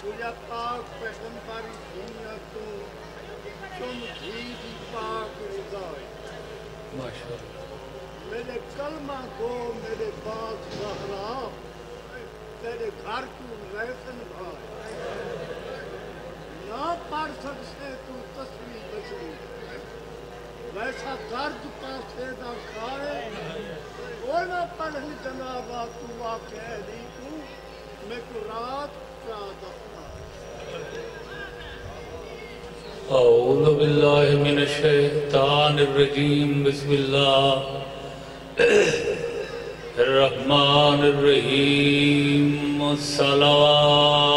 تجھا پاک پیغمبری دنیا تو تم ہی دی پاک رضا ماشاءاللہ میرے کلمہ گو میرے باغ زہرا تیرے گھر کو ریسن بھائی نہ پڑھ سکتے تو تصویر بچی ویسا درد پاسے دا کھائے وہ نہ پڑھ جنابا تو واقع نہیں تو میں کو رات کا دفتا اعوذ باللہ من الشیطان الرجیم بسم اللہ الرحمن الرحیم الصلاة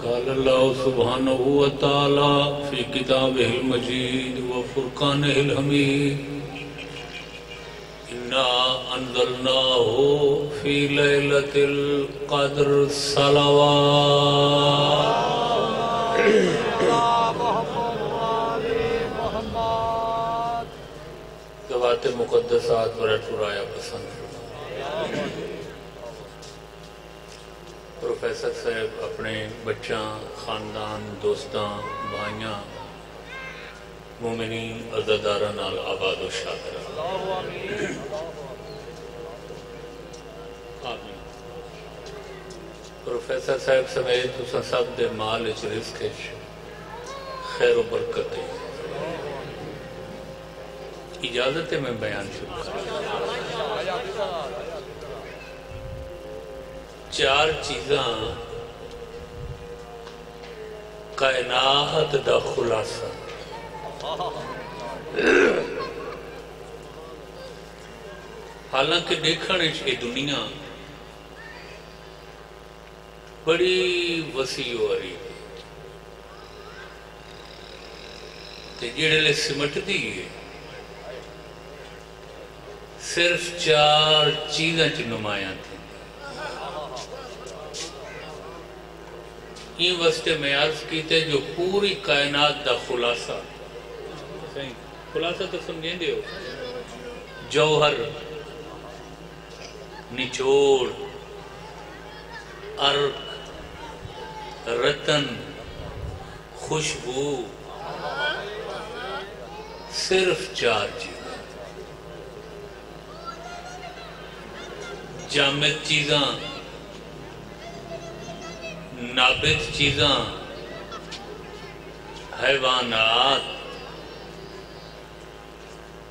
قال اللہ سبحانہ وتعالی فی کتابہ المجید وفرقانہ الحمید اِنَّا أَنزَلْنَاهُ فِي لَيْلَةِ الْقَدْرِ صلوات ذوات مقدسات پر اٹھرایا پسند پروفیسر صاحب اپنے بچاں خاندان دوستاں بھائیاں مومنین عزدارہ نال آباد و شادر آمین پروفیسر صاحب سمیت تسا سب دے مال اچ رزق اچ خیر و برکت ہے اجازت ہے میں بیان شروع کروں چار چیزاں کائنات دا خلاصہ حالانکہ دیکھنے یہ دنیا بڑی وسیع ہو رہی ہے جڑے لے سمٹ دی ہے صرف چار چیزیں چ نمایاں تھیں یہ واسطے میں عرض کیتے جو پوری کائنات دا خلاصہ خلاصہ تو سمجھیں دے ہو جوہر نچوڑ عرق رتن خوشبو صرف چار چیزاں جامد چیزاں نابت چیزاں حیوانات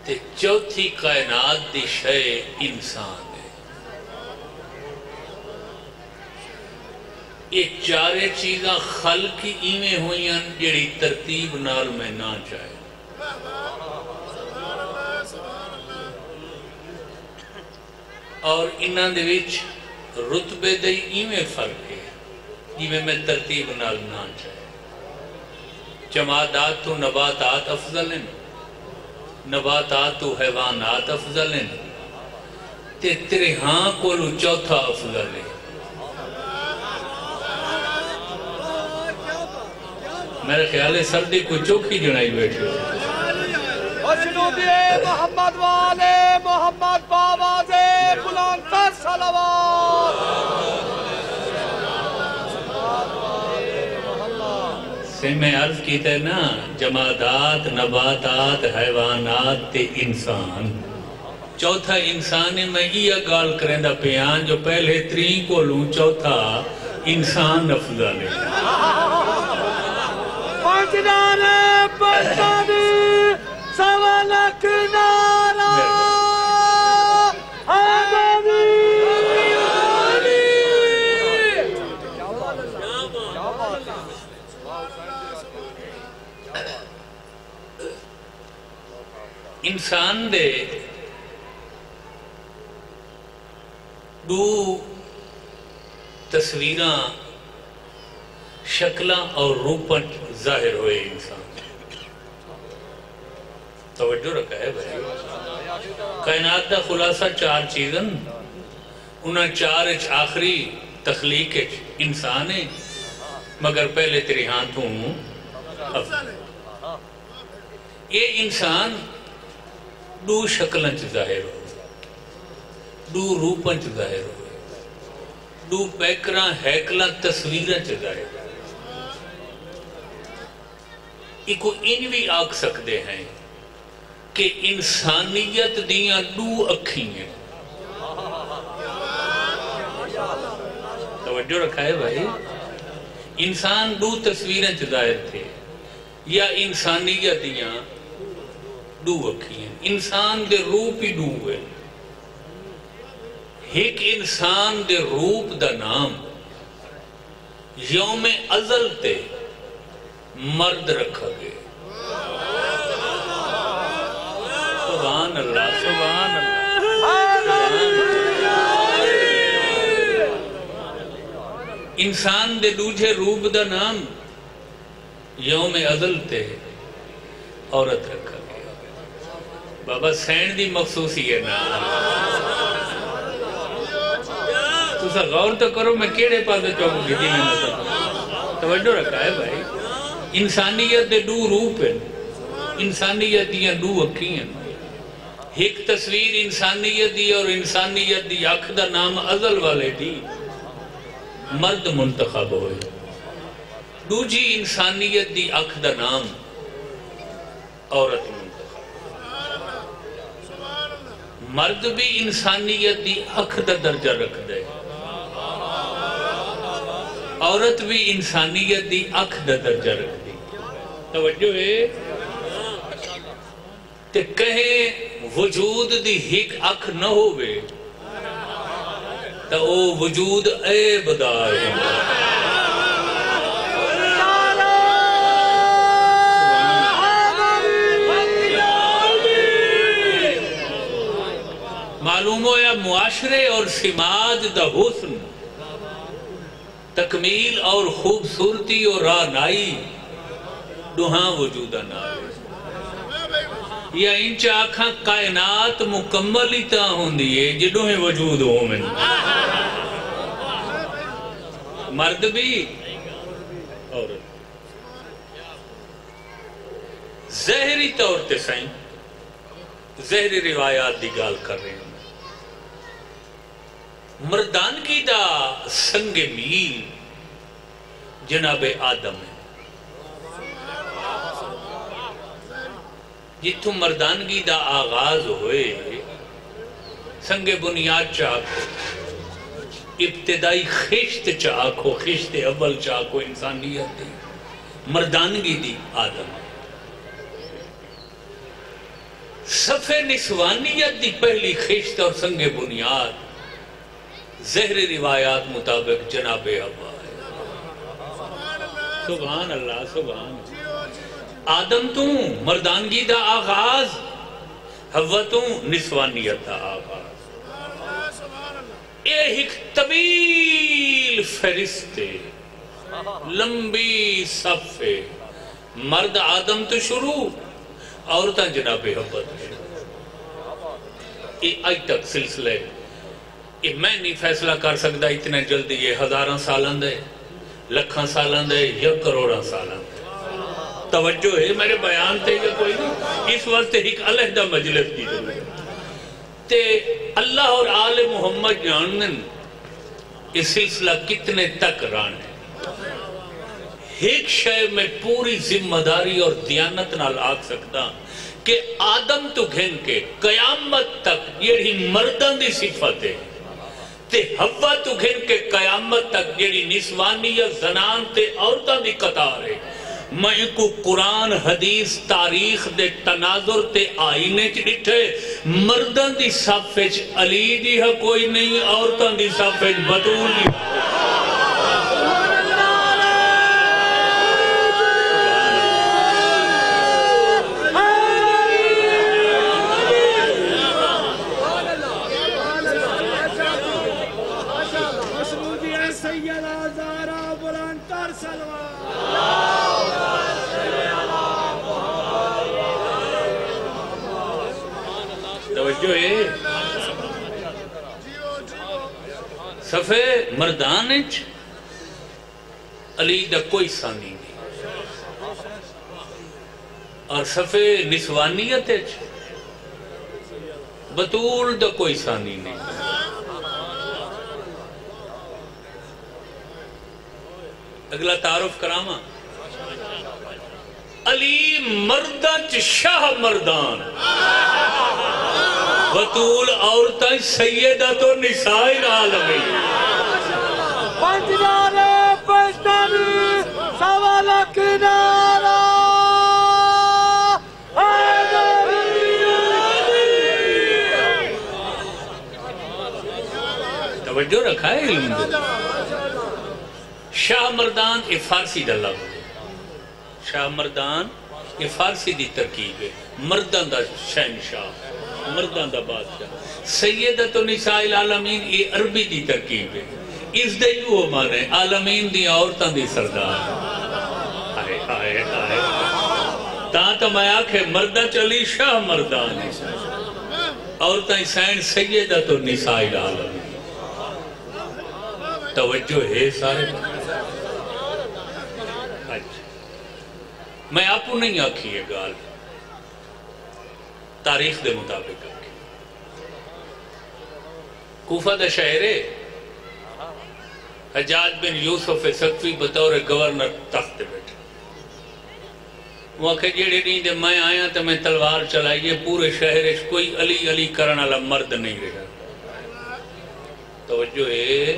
تے چوتھی کائنات دی شے انسان ہے یہ چارے چیزاں خلق ایویں ہوئیاں جڑی ترتیب نال میں نہ چاہے اور انہاں دے وچ رتبے دے ایویں فرق ہے جویں میں ترتیب نال نہ چاہے جمادات تو نباتات افضل ہیں نباتات و حیوانات افضل ہیں تیرے ہاں کولو چوتھا افضل ہے میرے خیال ہے سردی کو چوکھی جنائی بیٹھے جنوبی محمد والے محمد باواز بلند تر صلوات سے میں عرض کیتا ہے نا جمادات نباتات حیوانات تے انسان چوتھا انسان ہے میں یہ گال کریں دا پیان جو پہلے ترین کو لوں چوتھا انسان افضل ہے پانچدار پرتانی سوالک نارا آگانی انسان دے دو تصویراں شکلاں اور روپن ظاہر ہوئے انسان توجہ رکھا ہے بھائی کائنات دا خلاصہ چار چیزیں انہاں چار اچ آخری تخلیق اچ انسان ہے مگر پہلے تیرے ہاتھوں افضل یہ انسان دو شکلیں ظاہر ہو دو روپن چ ظاہر ہوئے دو پیکراں ہیکلاں تصویراں چ ظاہر ہوئے ایک ان بھی آکھ سکتے ہیں کہ انسانیت دیاں دو اکھیں ہیں توجہ رکھا ہے بھائی انسان دو تصویریں ظاہر تھے یا انسانیت دیاں دو اکھیں ہیں انسان دے روپ ہی دو ہے ایک انسان دے روپ دا نام یوم ازل تے مرد رکھا گئے سبحان اللہ سبحان اللہ انسان دے دوجھے روپ دا نام یوم ازل تے عورت رکھا گیا بابا سین دی مخصوصی ہے نا تو سا غور تو کرو میں کیڑے پاسے چوک گھٹی میں نہ توجہ رکھا ہے بھائی انسانیت دے دو روپ ہیں انسانیت دیاں دو اکھیں ہیں ایک تصویر انسانیت دی اور انسانیت دی اکھ دا نام ازل والے دی مرد منتخب ہوئے دوجی انسانیت دی اکھ دا نام عورت منتخب مرد بھی انسانیت دی اکھ دا درجہ رکھ دے عورت بھی انسانیت دی اکھ دا درجہ رکھ دی توجہ ہے تے کہیں وجود دی ایک اکھ نہ ہوئے تو او وجود عیب دار ہے معلوم ہو یا معاشرے اور سماج دا حسن تکمیل اور خوبصورتی اور رانائی دوہاں وجودہ نہ ہے یا انچہ آکھاں کائنات مکمل ہی تا ہوں دیئے جدوں ہی وجود ہوں میں مرد بھی عورت ظاہری طور تے سائیں ظاہری روایات دی گال کر رہے ہیں مردانگی دا سنگ میل جناب آدم ہے جتوں مردانگی دا آغاز ہوئے سنگ بنیاد چاکو ابتدائی خشت چاکو خشت اول چاکو انسانیت دی مردانگی دی آدم صفحہ نسوانیت دی پہلی خشت اور سنگ بنیاد ظاہری روایات مطابق جناب حوا ہے سبحان اللہ سبحان آدم تو مردانگی دا آغاز حوا تو نسوانیت دا آغاز ایک طویل فہرستے لمبی صفحے مرد آدم تو شروع عورتاں جناب حوا تو شروع یہ آج تک سلسلہ ہے یہ میں نہیں فیصلہ کر سکتا اتنے جلدی یہ ہزاراں سالان دے لکھاں سالان دے یا کروڑاں سالان دے توجہ ہے میرے بیان تے یا کوئی نہیں اس وقت ایک علیحدہ مجلس کی ضرورت تے اللہ اور آل محمد جانن یہ سلسلہ کتنے تک ران ہے ایک شے میں پوری ذمہ داری اور دیانت نال آگ سکتا کہ آدم تو گھن کے قیامت تک یہ مردان دی صفت ہے تے حوا تو گھن کے قیامت تک جیڑی نسوانیت زنان تے عورتاں دی قطار ہے میں کو قرآن حدیث تاریخ دے تناظر تے آئینے چ ڈٹھے مرداں دی صف وچ علی دی ہے کوئی نہیں عورتاں دی صف وچ بطول دی توجہ ہے صفحے مردانچ علی دا کوئی ثانی نہیں اور صفحے نسوانیت بطول دا کوئی ثانی نہیں اگلا تعارف کراما علی مردان چ شاہ مردان بطول عورتیں سیدہ تو نساء العالمین پنجنارے پشتنی سوا لکھ نعرہ توجہ رکھا ہے علم دو شاہ مردان یہ فارسی دا لفظ ہے شاہ مردان یہ فارسی دی ترکیب ہے مردان دا شہنشاہ مردان دا بادشاہ سیدۃ نساء العالمین یہ عربی دی ترکیب ہے اس دے یوں مانے عالمین دی عورتان دی سردار آئے آئے آئے تاں میں آکھے مردہ چلی شاہ مردان ہے عورتان سین سیدۃ نساء العالمین توجہ ہے سارے میں آپ کو نہیں آکھی یہ گال تاریخ دے مطابق آکھی کوفہ دا شہرے حجاج بن یوسف ثقفی بطور گورنر تخت بیٹھے وہ کہ جیڑے نہیں دے میں آیا تو میں تلوار چلائیے پورے شہر کوئی علی علی کرن والا مرد نہیں رہا توجہ ہے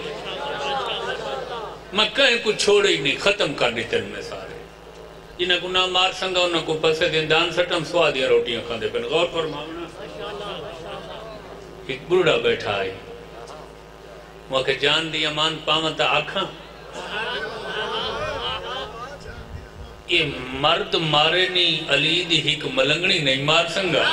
میں کہیں کچھ چھوڑے ہی نہیں ختم کر دی تل میں سارے جنہیں کو نہ مار سنگا انہوں کو پسے دندان سٹم سوا دیا روٹیاں کھاندے پہنے غور فرماؤنا ایک بڑھا بیٹھا آئی وہ کہ جان دی امان پامتا آکھاں یہ مرد مارے نہیں علی دی ہیک ملنگنی نہیں مار سنگا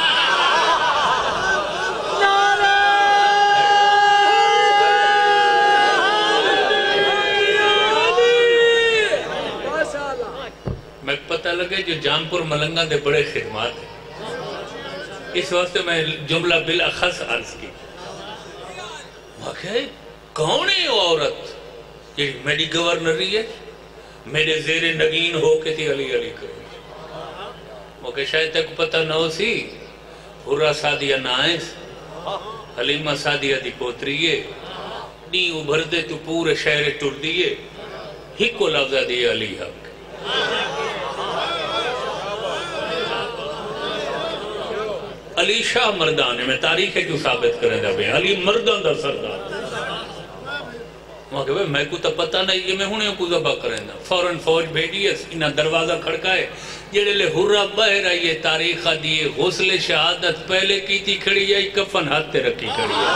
میں پتہ لگے جو جانپور ملنگا دے بڑے خدمات ہیں اس واسطے میں جملہ بالاخص عرض کی واقعی کون ہے وہ عورت یہ میری گورنری ہے میرے زیر نگین ہو کے تھی علی علی کرو واقعی شاید تک پتہ نہ ہو سی حرہ سادیہ نائس حلیمہ سادیہ دی پوتریے نی ابھر دے تو پورے شہر ٹر دیئے ہی کو لفظہ دیئے علی حق علی شاہ مردان ہے میں تاریخ ہے کیوں ثابت کریں دا بھئی علی مردان دا سردار وہاں کہ میں کو تو پتہ نہیں یہ میں ہونے کو ذبح کریں دا فوراں فوج بھیجی ہے انہا دروازہ کھڑکائے جڑے لے حرہ بہر آئی ہے تاریخہ دیئے غسل شہادت پہلے کی تھی کھڑی ہے کفن ہاتھ تے رکھی کھڑی ہے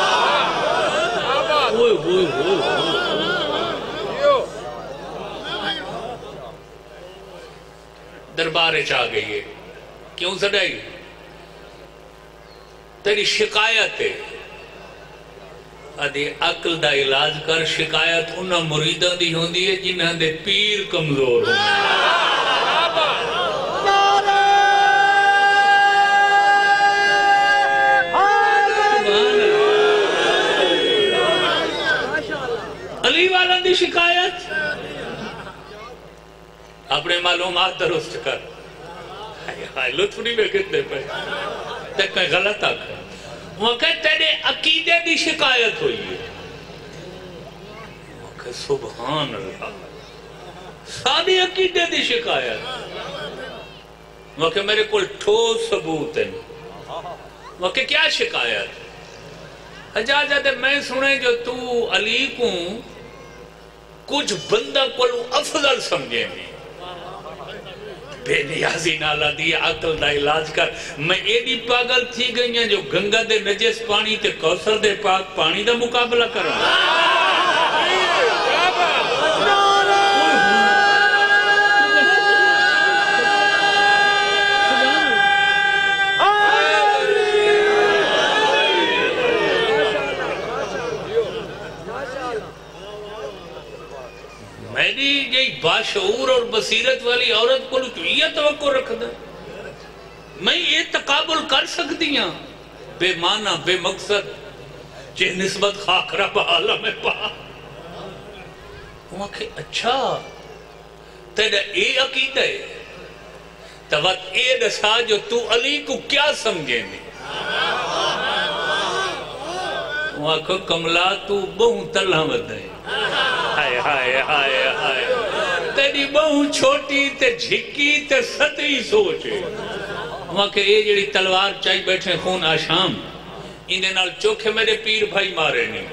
ہوئے ہوئے ہوئے دربارے چاہ گئی ہے کیوں سڑائی تیری شکایت ہے ادھی عقل دا علاج کر شکایت انہا مریدان دی ہوندی ہے جنہاں دے پیر کمزور ہوندی علی والا دی شکایت اپنے معلومات درست کر لطف نہیں میں کتنے پہ تک میں غلط آکھا وہ کہ تیرے عقیدے دی شکایت ہوئی ہے وہ کہ سبحان اللہ ساری عقیدے دی شکایت وہ کہ میرے کل ٹھوس ثبوت ہے وہ کہ کیا شکایت حجاجہ دے میں سنے جو تو علی کو کچھ بندہ کو افضل سمجھے نہیں بے نیازی نالا دیا عقل دا علاج کر میں ایڈی پاگل تھی گئی ہیں جو گنگا دے نجس پانی تے کوثر دے پاک پانی دا مقابلہ کر رہا میری یہ باشعور اور بصیرت والی عورت کو تو یہ توقع رکھ دا میں یہ تقابل کر سکتی ہوں بے معنی بے مقصد چہ نسبت خاکرہ بحالہ میں پا وہ کہ اچھا تیرا اے عقیدہ ہے توقع اے دسا جو تو علی کو کیا سمجھے نہیں وہ کہ کملا تو بہت تلہ مد ہے ہائے ہائے ہائے ہائے تیری بہو چھوٹی تے جھکی تے ستی سوچے وہاں کہ یہ جڑی تلوار چاہی بیٹھے خون آشام اندے نال چوکھے میرے پیر بھائی مارے نہیں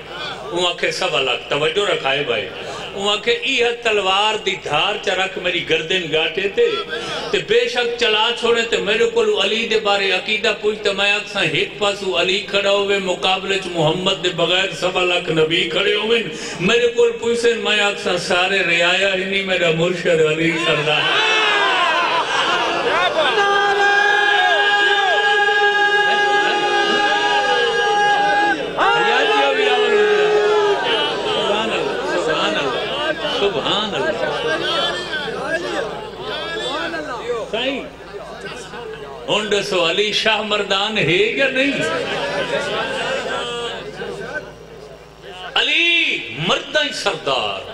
وہاں کہ سب الگ توجہ رکھائے بھائی وہاں کہ یہ تلوار دی دھار چرک میری گردن گاٹے تے بے شک چلا چھوڑے تے میرے کو علی دے بارے عقیدہ پوچھتے میں اکساں ایک پاسو علی کھڑا ہوئے مقابلے چ محمد دے بغیر سوا لاکھ نبی کھڑے ہوئے میرے کو پوچھتے میں اکساں سارے رعایا ہی نہیں میرا مرشد علی سردار سبحان اللہ سائیں ہونڈ سو علی شاہ مردان ہے یا نہیں علی مردائی سردار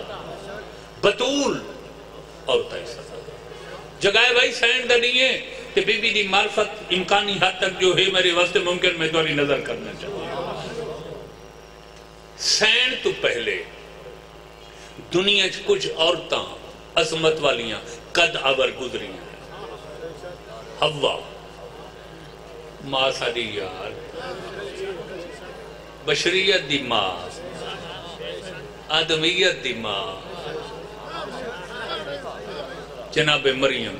بطول عورتائی سردار جگائے بھائی سینڈ دا نہیں ہے کہ بی بی دی معرفت امکانی حد تک جو ہے میرے واسطے ممکن میں دوری نظر کرنا چاہتا سینڈ تو پہلے دنیا کچھ عورتاں عظمت والیاں قد عبر گزری ہیں حوا ماں ساری یار بشریت دی ماں آدمیت دی ماں جناب مریم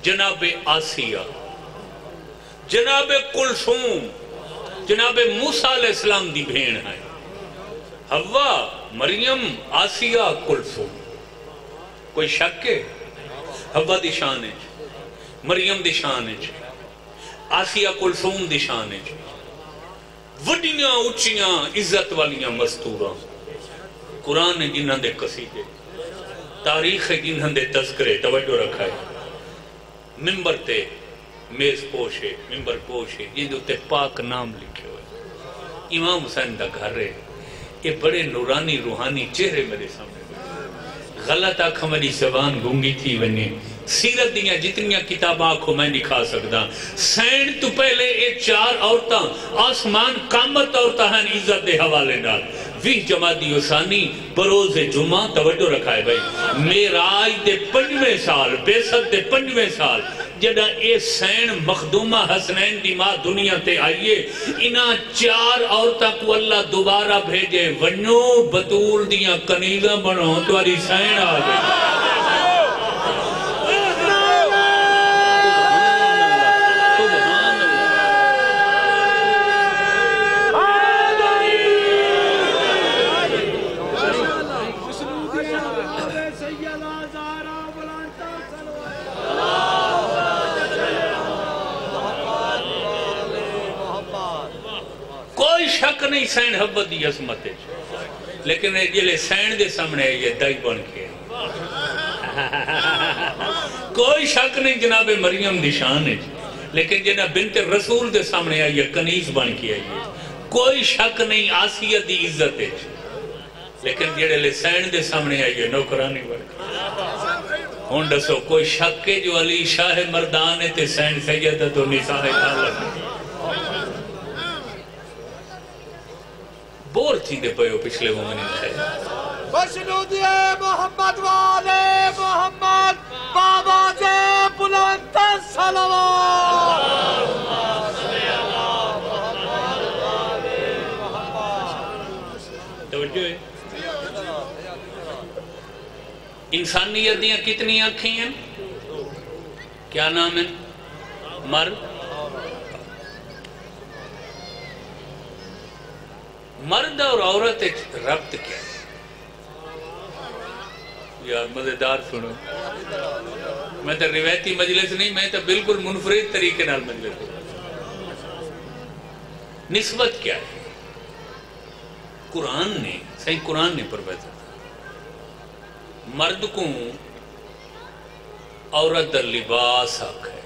جناب آسیہ جناب کلثوم جناب موسیٰ علیہ السلام دی بھین ہے حوا مریم آسیہ کلثوم کوئی شک ہے حوا دی شان ہے مریم دی شان ہے آسیہ کلثوم دی شان ہے وڈیاں اچھیاں عزت والیاں مستوراں قرآن نے جنہاں دے قصیدے تاریخ جنہاں دے تذکرے توجہ رکھا ہے ممبر تے میز پوشے ممبر پوشے جن دے تے پاک نام لکھے ہوئے امام حسین دا گھر ہے یہ بڑے نورانی روحانی چہرے میرے سامنے غلط آنکھ میری زبان گونگی تھی ونی سیرت دیاں جتنیاں کتاب آنکھوں میں دکھا سکتا سینڈ تو پہلے یہ چار عورتاں آسمان قامت عورتاں ہیں عزت دے حوالے نال وی جمادی حسانی بروز جمعہ توجہ رکھائے بھائی میراج دے 5ویں سال بیست دے 5ویں سال جدہ اے سین مخدومہ حسنین دی ماں دنیا تے آئیے انہاں چار عورتاں کو اللہ دوبارہ بھیجے ونو بطول دیاں کنیزہ بنو تواری سین آگئے شک نہیں سین حبت دی عظمت ہے لیکن یہ سین دے سامنے یہ دائی بن کے کوئی شک نہیں جناب مریم دی شان ہے لیکن جناب بنت رسول دے سامنے آئی ہے کنیز بن کے آئی ہے کوئی شک نہیں آسیہ دی عزت ہے لیکن جڑے سین دے سامنے آئی ہے نوکرانی بن کے ہون دسو کوئی شک ہے جو علی شاہ مردان ہے تے سین سیدہ تو نساء خالق بور تھی دے پہو پچھلے مومنین خیر بشنودی محمد والے محمد بابا جے بلند صلوات توجہ ہے انسانیت دیاں کتنی آنکھیں ہیں کیا نام ہے مرد مرد اور عورت ایک ربط کیا ہے یار مزیدار سنو میں تو روایتی مجلس نہیں میں تو بالکل منفرد طریقے نال مجلس نسبت کیا ہے قرآن نے صحیح قرآن نے پرویز مرد کو عورت در لباس حق ہے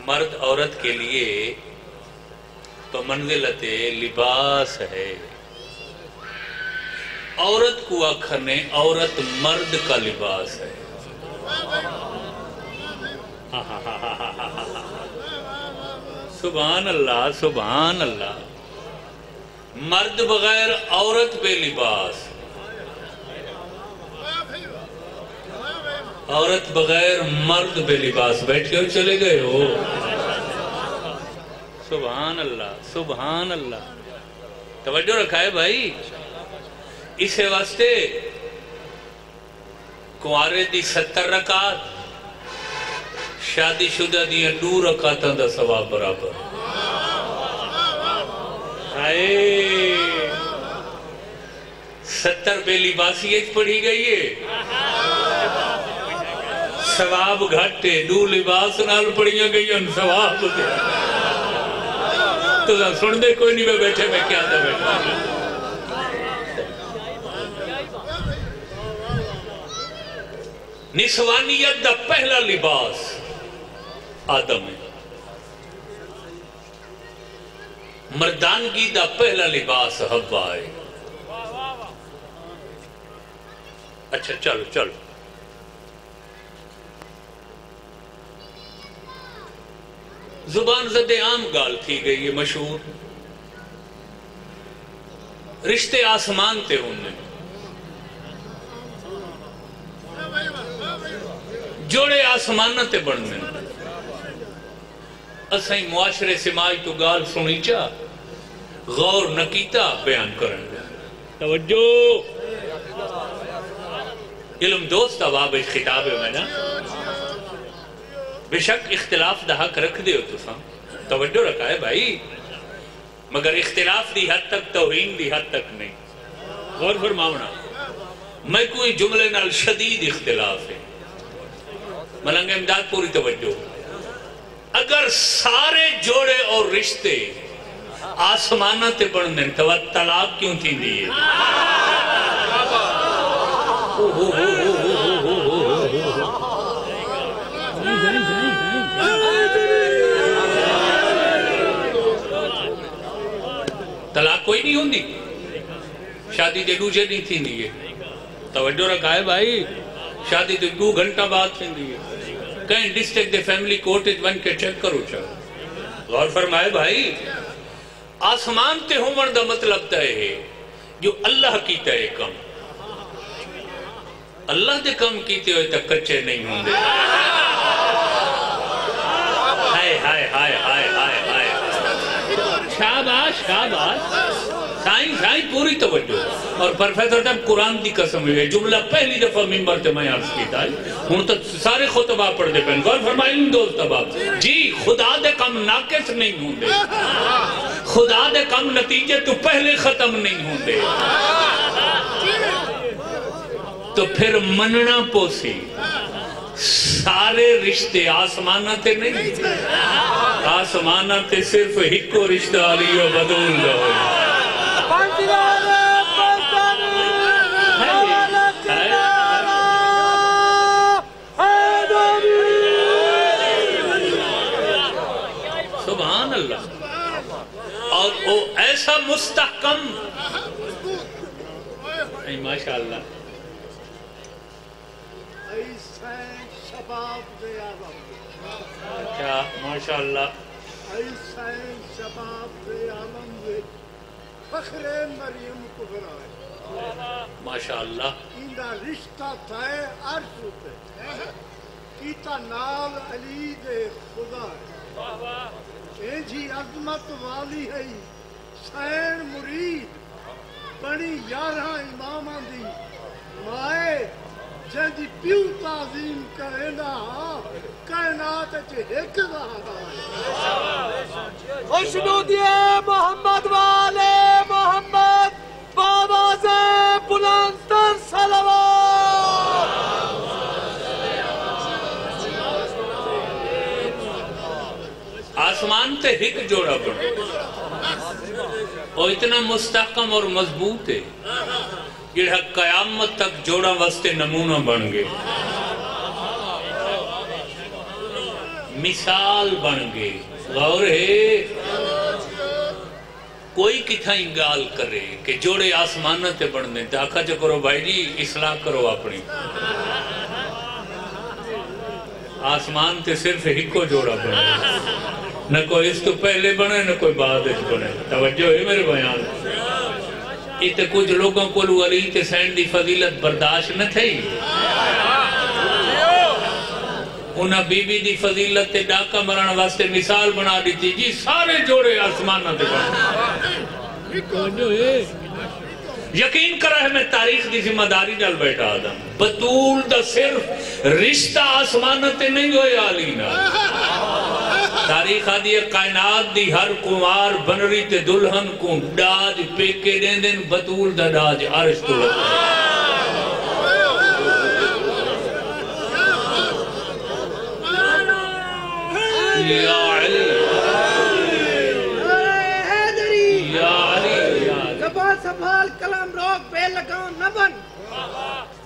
مرد عورت کے لیے منزلت لباس ہے عورت کو آخرنے عورت مرد کا لباس ہے سبحان اللہ سبحان اللہ مرد بغیر عورت بے لباس عورت بغیر مرد بے لباس بیٹھے ہو چلے گئے ہو. سبحان اللہ سبحان اللہ. توجہ رکھا ہے بھائی. اسے واسطے کنوارے دی 70 رکعت شادی شدہ دیا 2 رکعتاں دا ثواب برابر. ہائے 70 بے لباسیت پڑھی گئی ہے، ثواب گھٹے. 2 لباس نال پڑھیاں گئی ہیں ثواب دے. تو سن دے کوئی نہیں میں بیٹھے میں کیا تھا بیٹھا. نسوانیت دا پہلا لباس آدم ہے. مردانگی دا پہلا لباس حوا ہے. اچھا چلو چلو. زبان زد عام گال تھی گئی ہے مشہور. رشتے آسمان تے ہونے، جوڑے آسمان تے بڑھنے. اسائیں معاشرے سماج تو گال سنی چاہ غور نکیتا بیان کرن. توجہ. علم دوست عواب خطاب ہے میں نا. بے شک اختلاف دا حق رکھ دے ہو تو ساں. توجہ رکھا ہے بھائی، مگر اختلاف دی حد تک توہین دی حد تک نہیں. غور فرماؤنا. میں کوئی جملے نال شدید اختلاف ہے. ملنگ امداد پوری توجہ. اگر سارے جوڑے اور رشتے آسمانہ تے بڑھنے تو طلاق کیوں تھی دیئے؟ طلاق کوئی نہیں ہوندی. شادی دے دوجے نہیں تھی دیئے. توجہ رکھا ہے بھائی. شادی دے 2 گھنٹہ بعد تھی دیئے. کہیں ڈسٹرکٹ دے فیملی کورٹ بن کے چیک کرو چاہو. غور فرمائے بھائی. آسمان تے ہومن دا مطلب تے ہے جو اللہ کی تے کم. اللہ دے کم کیتے ہوئے تک کچے نہیں ہوں دے. ہائے ہائے ہائے ہائے ہائے ہائے. شاباش شاباش. سائیں پوری توجہ. اور پروفیسر صاحب قرآن دی قسم ہے جملہ پہلی دفعہ ممبر تے میں عرض کیتا ہے. ہوں تو سارے خطبہ پڑھ دے پہن. غور فرمائیں دوست اباب جی. خدا دے کم ناقص نہیں ہوں دے. خدا دے کم نتیجے تو پہلے ختم نہیں ہوں دے. تو پھر مننا پوسی. سارے رشتے آسمانہ تے نہیں. آسمانہ تے صرف ہکو رشتہ علیو بدول دو. سبحان اللہ. اور وہ ایسا مستحکم. ماشاءاللہ. اچھا ماشاءاللہ. فخر مریم کبرا ماشاءاللہ. اندہ رشتہ تھائے عرش ہوتے کیتا نال علی دے خدا ہے. جی عظمت والی ہے سین مرید بنی 11 امامہ دی مائے جہدی پیو تعظیم کہنا کائنات ایک رہا. خوشنودی محمد والے محمد بآواز بلند تر صلوات. آسمان تے ہک جوڑا پڑا اور اتنا مستحکم اور مضبوط ہے جڑا قیامت تک جوڑا واسطے نمونہ بن گئے. مثال بن گئے. غور ہے کوئی کتھا انگال کرے کہ جوڑے آسمانہ تے بڑھنے داکھا جو کرو بھائی جی اصلاح کرو اپنی. آسمان تے صرف ہکو جوڑا بڑھنے. نہ کوئی اس تو پہلے بنے نہ کوئی بعد اس بنے. توجہ ہے میرے بیان. یہ تو کچھ لوگوں کو علی تے سین دی فضیلت برداشت نہ تھی. انہاں بی بی دی فضیلت تے ڈاکہ مرن واسطے مثال بنا دیتی جی سارے جوڑے آسمانہ دے بنا یقین کرا ہے میں تاریخ دی ذمہ داری ڈال بیٹھا آدم بطول دا صرف رشتہ آسمانہ تے نہیں ہوئے آلینا تاریخ آدھی ہے کائنات دی ہر کمار بنری تے دلہن کو ڈاج پیکے دین دین بطول دا ڈاج عرش تو لگتا ہے یا علی یا علی زبان سنبھال قلم روک بے لگام نہ بن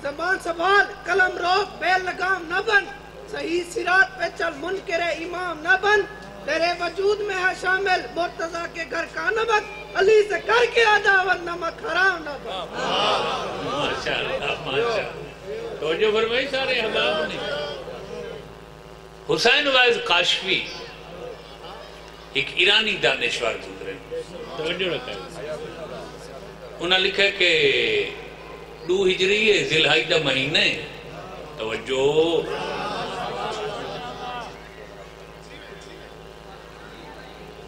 زبان سنبھال قلم روک بے لگام نہ بن صحیح صراط پہ چل منکر امام نہ بن تیرے وجود میں ہے شامل مرتضیٰ کے گھر کا نمک علی سے کر کے عداوت نمک حرام نہ بن ماشاءاللہ ماشاءاللہ تو جو فرمائی سارے حباب نے حسین وائز کاشفی ایک ایرانی دانشور گزرے توجہ رکھا ہے انہاں لکھا ہے کہ 2 ہجری ذی الحجہ مہینے توجہ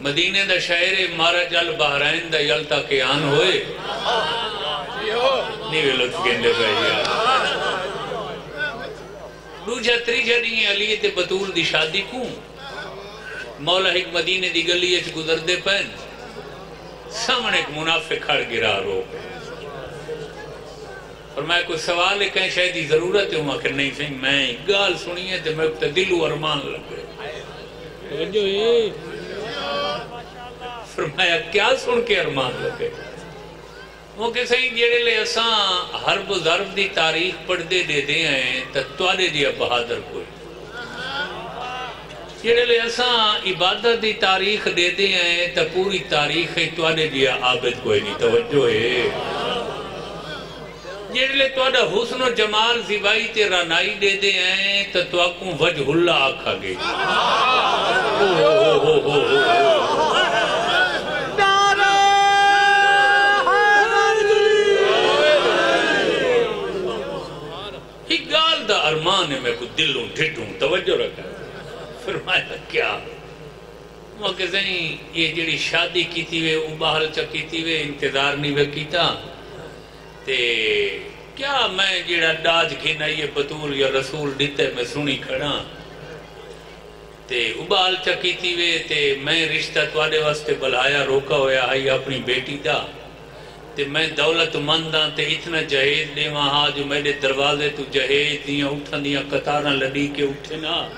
مدینے دا شہر مارا جل بحرین دا یلتا کے آن ہوئے نیوے لطف گندے پہلیا دوجہ تریجہ نہیں علی تے بطول دی شادی کوں مولا ایک مدینے دی گلی اچ گزر دے پہن سامنے ایک منافق کھڑ گرا رو اور میں کوئی سوال ہے کہیں شاید دی ضرورت ہے وہاں کہ نہیں سہیں میں گال سنی ہے تو میں دل و ارمان لگ گئے فرمایا کیا سن کے ارمان لگ گئے وہ کہ سہیں جیڑے لے اساں حرب و ضرب دی تاریخ پڑھ دے دے ہیں تو توارے دیا بہادر کوئی جیڑے لے اساں عبادت دی تاریخ دے ہیں تو پوری تاریخ توارے دیا عابد کوئی نہیں توجہ ہے جیڑے لے توڑا حسن و جمال زیبائی تے رانائی دے ہیں تو توکوں وجہ اللہ آکھا گئی ارمان ہے میں کو دلوں ٹھٹوں توجہ رکھا فرمایا کیا وہ کہ زہیں یہ جڑی شادی کیتی ہوئے اباہل چکیتی ہوئے انتظار نہیں ہوئے کیتا تے کیا میں جڑا ڈاج کھینا یہ بطول یا رسول دیتے میں سنی کھڑا تے اباہل چکیتی ہوئے تے میں رشتہ توڑے واسطے بلایا روکا ہویا ہے اپنی بیٹی دا تے میں دولت منداں تے اتنا جہیز دے وہاں جو میرے دروازے تو جہیز دیاں اٹھن دیاں قطاراں لڑی کے اٹھے نا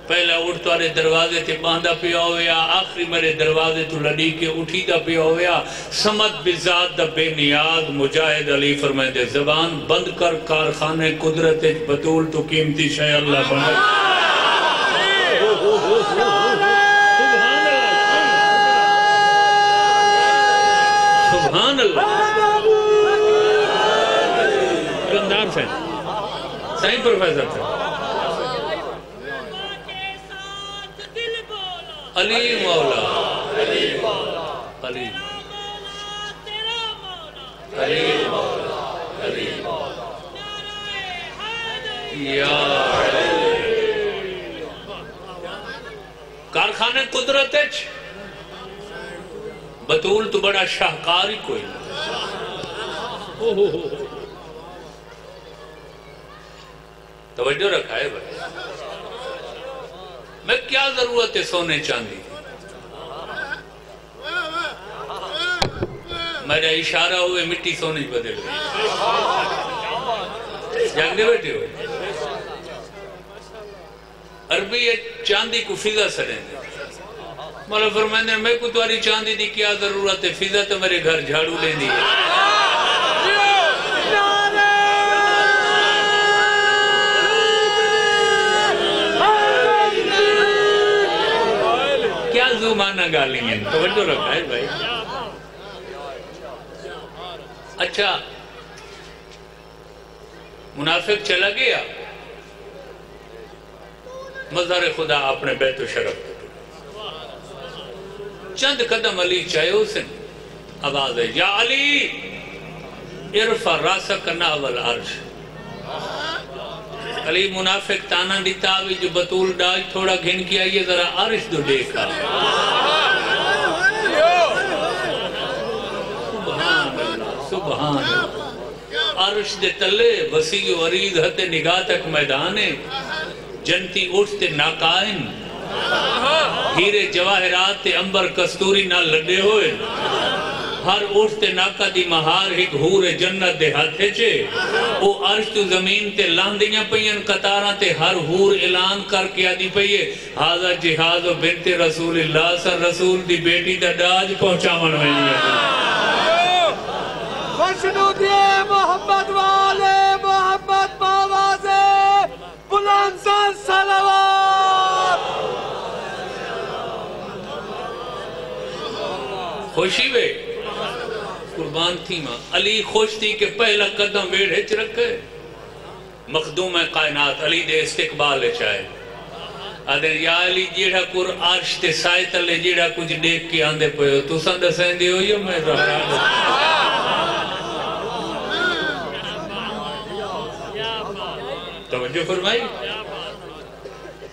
پہلا اٹھ توارے دروازے تے باندھا پیا ہویا آخری میرے دروازے تو لڑی کے اٹھی دا پیا ہویا سمت بذات دا بے نیاز مجاہد علی فرمائے دے زبان بند کر کارخانے قدرت بطول تو قیمتی شے اللہ بنائے سبحان اللہ رندار سے صحیح پروفیسر سے علی مولا علی علی مولا علی یا کارخانے قدرت بطول تو بڑا شاہکار ہی کوئی نہیں توجہ رکھا ہے بھائی میں کیا ضرورت ہے سونے چاندی میرا اشارہ ہوئے مٹی سونے بدل گئی جانگے بیٹھے ہوئے عربی چاندی کو فضا سڑیں دے مولا فرمائیں دے میں کو تواری چاندی دی کیا ضرورت ہے فضا تو میرے گھر جھاڑو لیں دی کیا زمانہ گالی ہیں توجہ رکھا ہے بھائی اچھا منافق چلا گیا مظہر خدا اپنے بیت و شرف چند قدم علی چاہے حسن آواز ہے یا علی ارفع راسک نحو العرش علی منافق تانا دیتا بھی جو بطول ڈاج تھوڑا گھن کیا یہ ذرا عرش دو دیکھا سبحان اللہ عرش دے تلے وسیع و عریض حد نگاہ تک میدانے جنتی اٹھتے ناقائن ہیرے جواہرات امبر کستوری نہ لڈے ہوئے ہر اٹھتے ناکا دی مہار ہک حور جنت دے ہاتھے چے او عرش تو زمین تے لاندیاں پئین قطاراں تے ہر حور اعلان کر کے آدھی پئیے حاضر جہاز و بنت رسول اللہ سر رسول دی بیٹی دا ڈاج پہنچا من ہوئی خوشنودی محمد والے محمد باواز بلند سر صلوات خوشی وے قربان تھی ماں علی خوش تھی کہ پہلا قدم ویڑھے چ رکھے مخدوم کائنات علی دے استقبال چاہے آدھر یا علی جیڑا کور عرش تے سائے تلے جیڑا کچھ دیکھ کے آندے پہ ہو تو سندہ سہندے ہو یا میں رہا توجہ فرمائی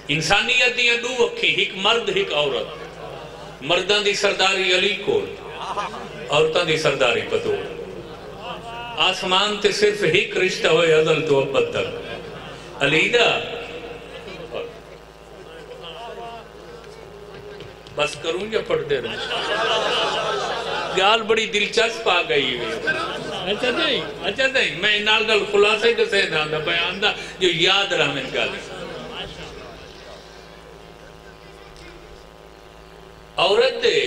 انسانیت دیا دو وکھی ایک مرد ایک عورت مردان دی سرداری علی کول عورتان دی سرداری پتور آسمان تے صرف ایک رشتہ ہوئے ازل تو ابد تک علی دا بس کروں یا پڑھ دے رہا گال بڑی دلچسپ آ گئی ہوئی اچھا نہیں میں انال گل خلاصہ ہی دسے داندہ بیان دا جو یاد رہا میں گالی عورت دے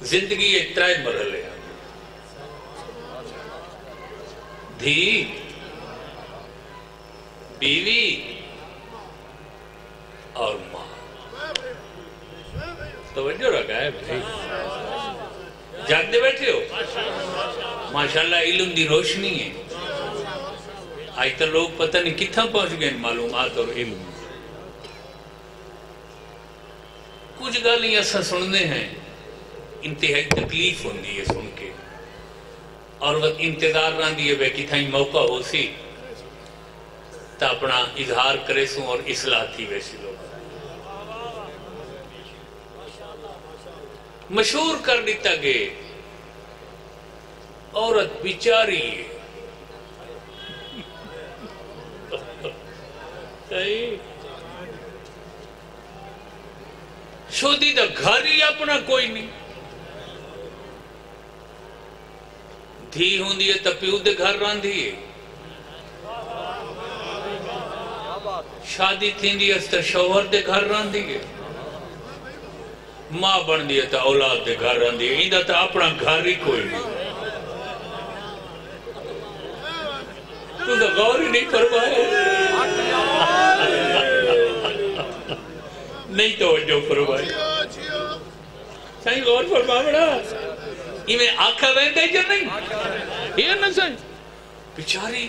زندگی ایک ترائے مرحلے دھی بیوی اور ماں توجہ رکھا ہے بھائی جاگ دے بیٹھے ہو ماشاءاللہ علم دی روشنی ہے آج تر لوگ پتہ نہیں کتھا پہنچ گئے معلومات اور علم کچھ گالی ایسا سننے ہیں انتہائی تکلیف ہوندی ہے سن کے اور وقت انتظار رہن دیئے بے کتھائی موقع ہو سی تا اپنا اظہار کرے سوں اور اصلاح تھی ویسی لوگ مشہور کر دیتا گئے عورت بیچاری ہے شودی دا گھر ہی اپنا کوئی نہیں دھی ہوں دیئے تا پیو دے گھر ران دیئے شادی تھی دیئے تا شوہر دے گھر ران دیئے ماں بن دیئے تا اولاد دے گھر ران دیئے ایندہ تا اپنا گھر ہی کوئی نہیں تو دا غور ہی نہیں فرمائے نہیں توجہ فرمائے سائیں غور فرما بڑا یہ میں آنکھا ویندے جو نہیں یہ نہ سائیں بیچاری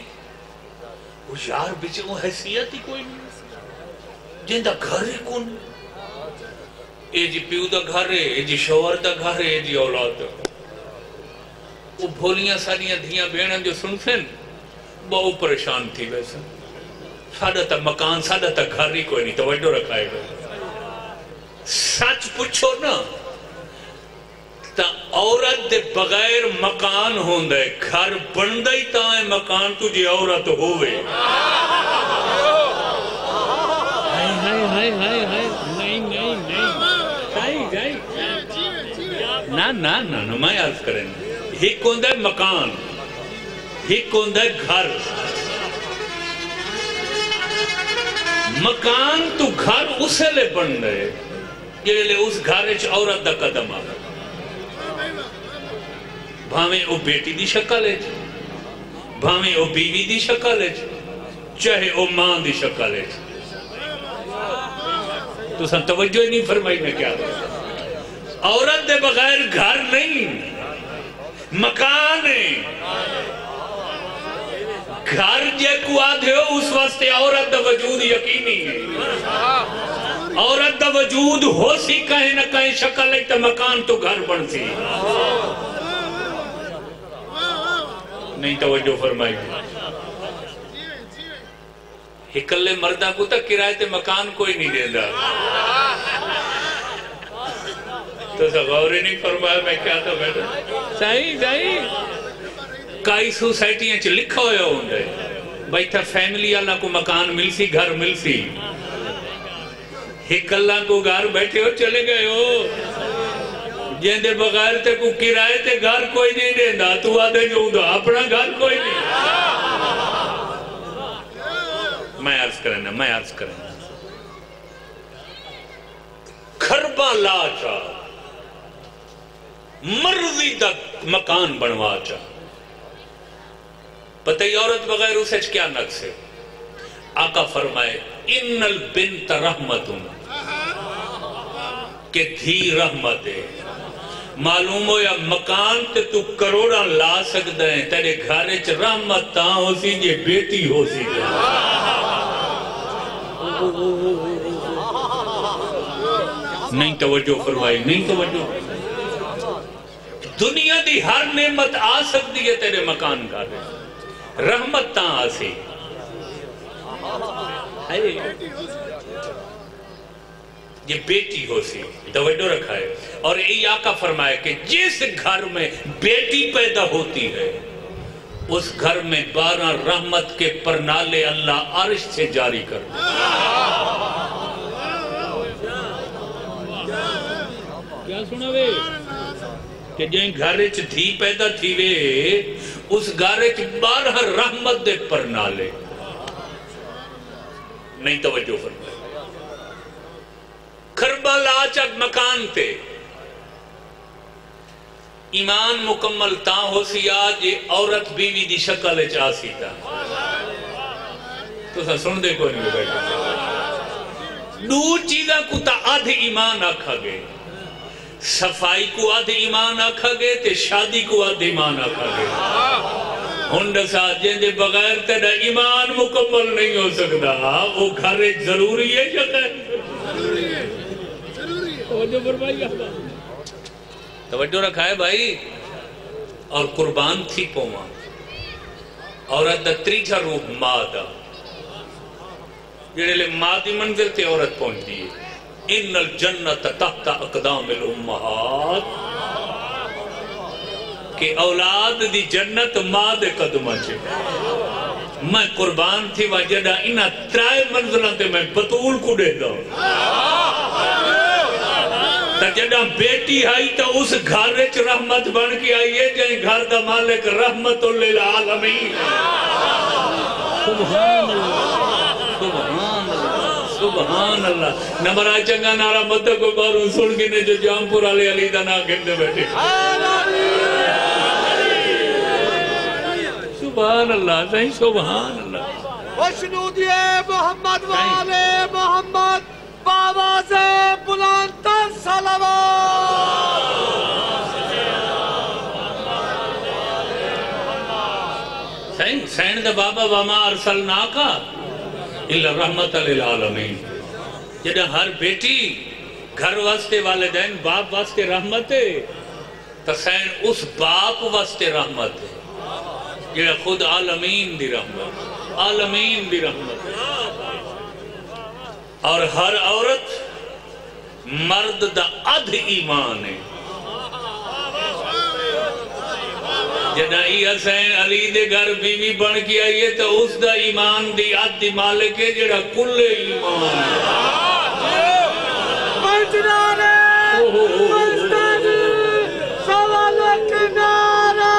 وہ یار بیچے وہ حیثیت ہی کوئی نہیں جن دا گھر ہی کون اے جی پیو دا گھر ہے اے جی شوہر دا گھر ہے اے جی اولاد دا وہ بھولیاں ساریاں دھیاں بیڑاں جو سنسن بہت پریشان تھی ویسا سادہ تا مکان سادہ تا گھر ہی کوئی نہیں توجہ رکھائے گا سچ پوچھو نا تا عورت دے بغیر مکان ہوندے گھر بندہ ہی تاں مکان تجھے عورت ہوئے نا میں عرض کریں ایک ہوندے مکان ایک ہوندے گھر مکان تو گھر اسے لے بن رہے یہ لے اس گھر اچھ عورت دا قدم آگا بھامیں او بیٹی دی شکل ہے بھامیں او بیوی دی شکل ہے چاہے او ماں دی شکل ہے تو سن توجہ ہی نہیں فرمائی میں کیا دوں عورت دے بغیر گھر نہیں مکان ہے گھر جے کو آدھے ہو اس واسطے عورت دا وجود یقینی ہے عورت دا وجود ہو سی کہیں نہ کہیں شکل ہے تو مکان تو گھر بن سی نہیں توجہ فرمائی ہکلے مردہ کو تک کرائے تے مکان کوئی نہیں دیندہ تو سا غور ہی نہیں فرمایا میں کیا تھا بیٹا صحیح کئی سوسائٹیاں چھ لکھا ہویا ہوں دے بھائی تھا فیملی اللہ کو مکان مل سی گھر مل سی ہکلہ کو گھر بیٹھے ہو چلے گئے ہو جن دے بغیر تے کو کرائے تے گھر کوئی نہیں دیندہ تو آدھے جو دا اپنا گھر کوئی نہیں میں عرض کرنا کھربا لا چا مرضی تک مکان بنوا چا پتہ ہی عورت بغیر اسے کیا نقص ہے آقا فرمائے ان البنت رحمتن کہ دھی رحمت ہے معلوم ہو یا مکان تے تو کروڑا لا سکتا ہے تیرے گھارے چھ رحمت تاں ہو سی جے بیٹی ہو سی نہیں توجہ فرمائی نہیں توجہ دنیا دی ہر نعمت آ سکتی ہے تیرے مکان گھارے رحمت تاں آسی یہ بیٹی ہو سی توجہ رکھا ہے اور یہ آقا فرمائے کہ جس گھر میں بیٹی پیدا ہوتی ہے اس گھر میں 12 رحمت کے پرنالے اللہ عرش سے جاری کر کیا سنا وے کہ جن گھر چ دھی پیدا تھی وے اس گھر چ 12 رحمت دے پرنالے نہیں توجہ فرمائے کربلا چک مکان تے ایمان مکمل تاں ہو سی آج یہ عورت بیوی دی شکل چاہ سی تا تو سا سن دے کوئی نہیں بیٹھا دو چیزاں کو تا آدھ ایمان آکھا گئے صفائی کو آدھ ایمان آکھا گئے تے شادی کو آدھ ایمان آکھا گئے ہنڈ ساتھ جن دے بغیر تیرا ایمان مکمل نہیں ہو سکتا وہ گھر ایک ضروری ہے یا ہے توجہ رکھا ہے بھائی اور قربان تھی پوما عورت دا تریجہ روح ماں دا جنہے لئے ماں دی منزل تے عورت پہنچ دیئے ان الجنت تحت اقدام الامہات کہ اولاد دی جنت ماں دے قدمہ چھے میں قربان تھی وجدہ انہا ترائے منزلوں تے میں بطول کو دے دا تا جدہ بیٹی آئی تا اس گھر چ رحمت بن کے آئی ہے جائیں گھر دا مالک رحمت للعالمین سبحان اللہ سبحان اللہ سبحان اللہ نمبر آئی چنگا نارا مدد کو باروں سن گنے جو جامپور علی علی دا نا گھندے بیٹھے سبحان اللہ صحیح سبحان اللہ وشنودی محمد والے محمد باواز بلند صلوات سین دا بابا وما ارسلناکا الا رحمت للعالمین جدہ ہر بیٹی گھر واسطے والدین باپ واسطے رحمت ہے تو سین اس باپ واسطے رحمت ہے جدہ خود عالمین دی رحمت عالمین دی رحمت اور ہر عورت مرد دا ادھ ایمان ہے جدہ ای حسین علی دے گھر بیوی بن کے آئیے تو اس دا ایمان دی ادھ مالک ہے جڑا کل ایمان ہے مجنانے مستد سوالک نارا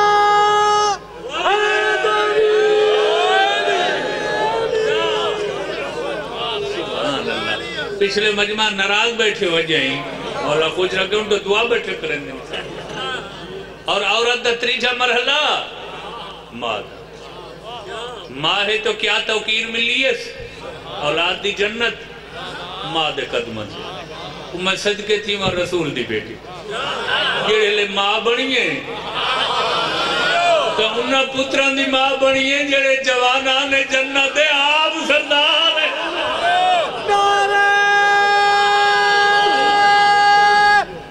پچھلے مجمع نراز بیٹھے ہو جائیں اور کچھ رکھے ان تو دعا بیٹھے کریں گے اور عورت دا تریجہ مرحلہ ماں ہے تو کیا توقیر ملی ہے اولاد دی جنت ماں دے قدمت میں صدقے تھی ماں رسول دی بیٹی جڑے لے ماں بنی ہیں تو انہاں پتران دی ماں بنی ہیں جڑے جوانان جنت دے آپ سردار ہیں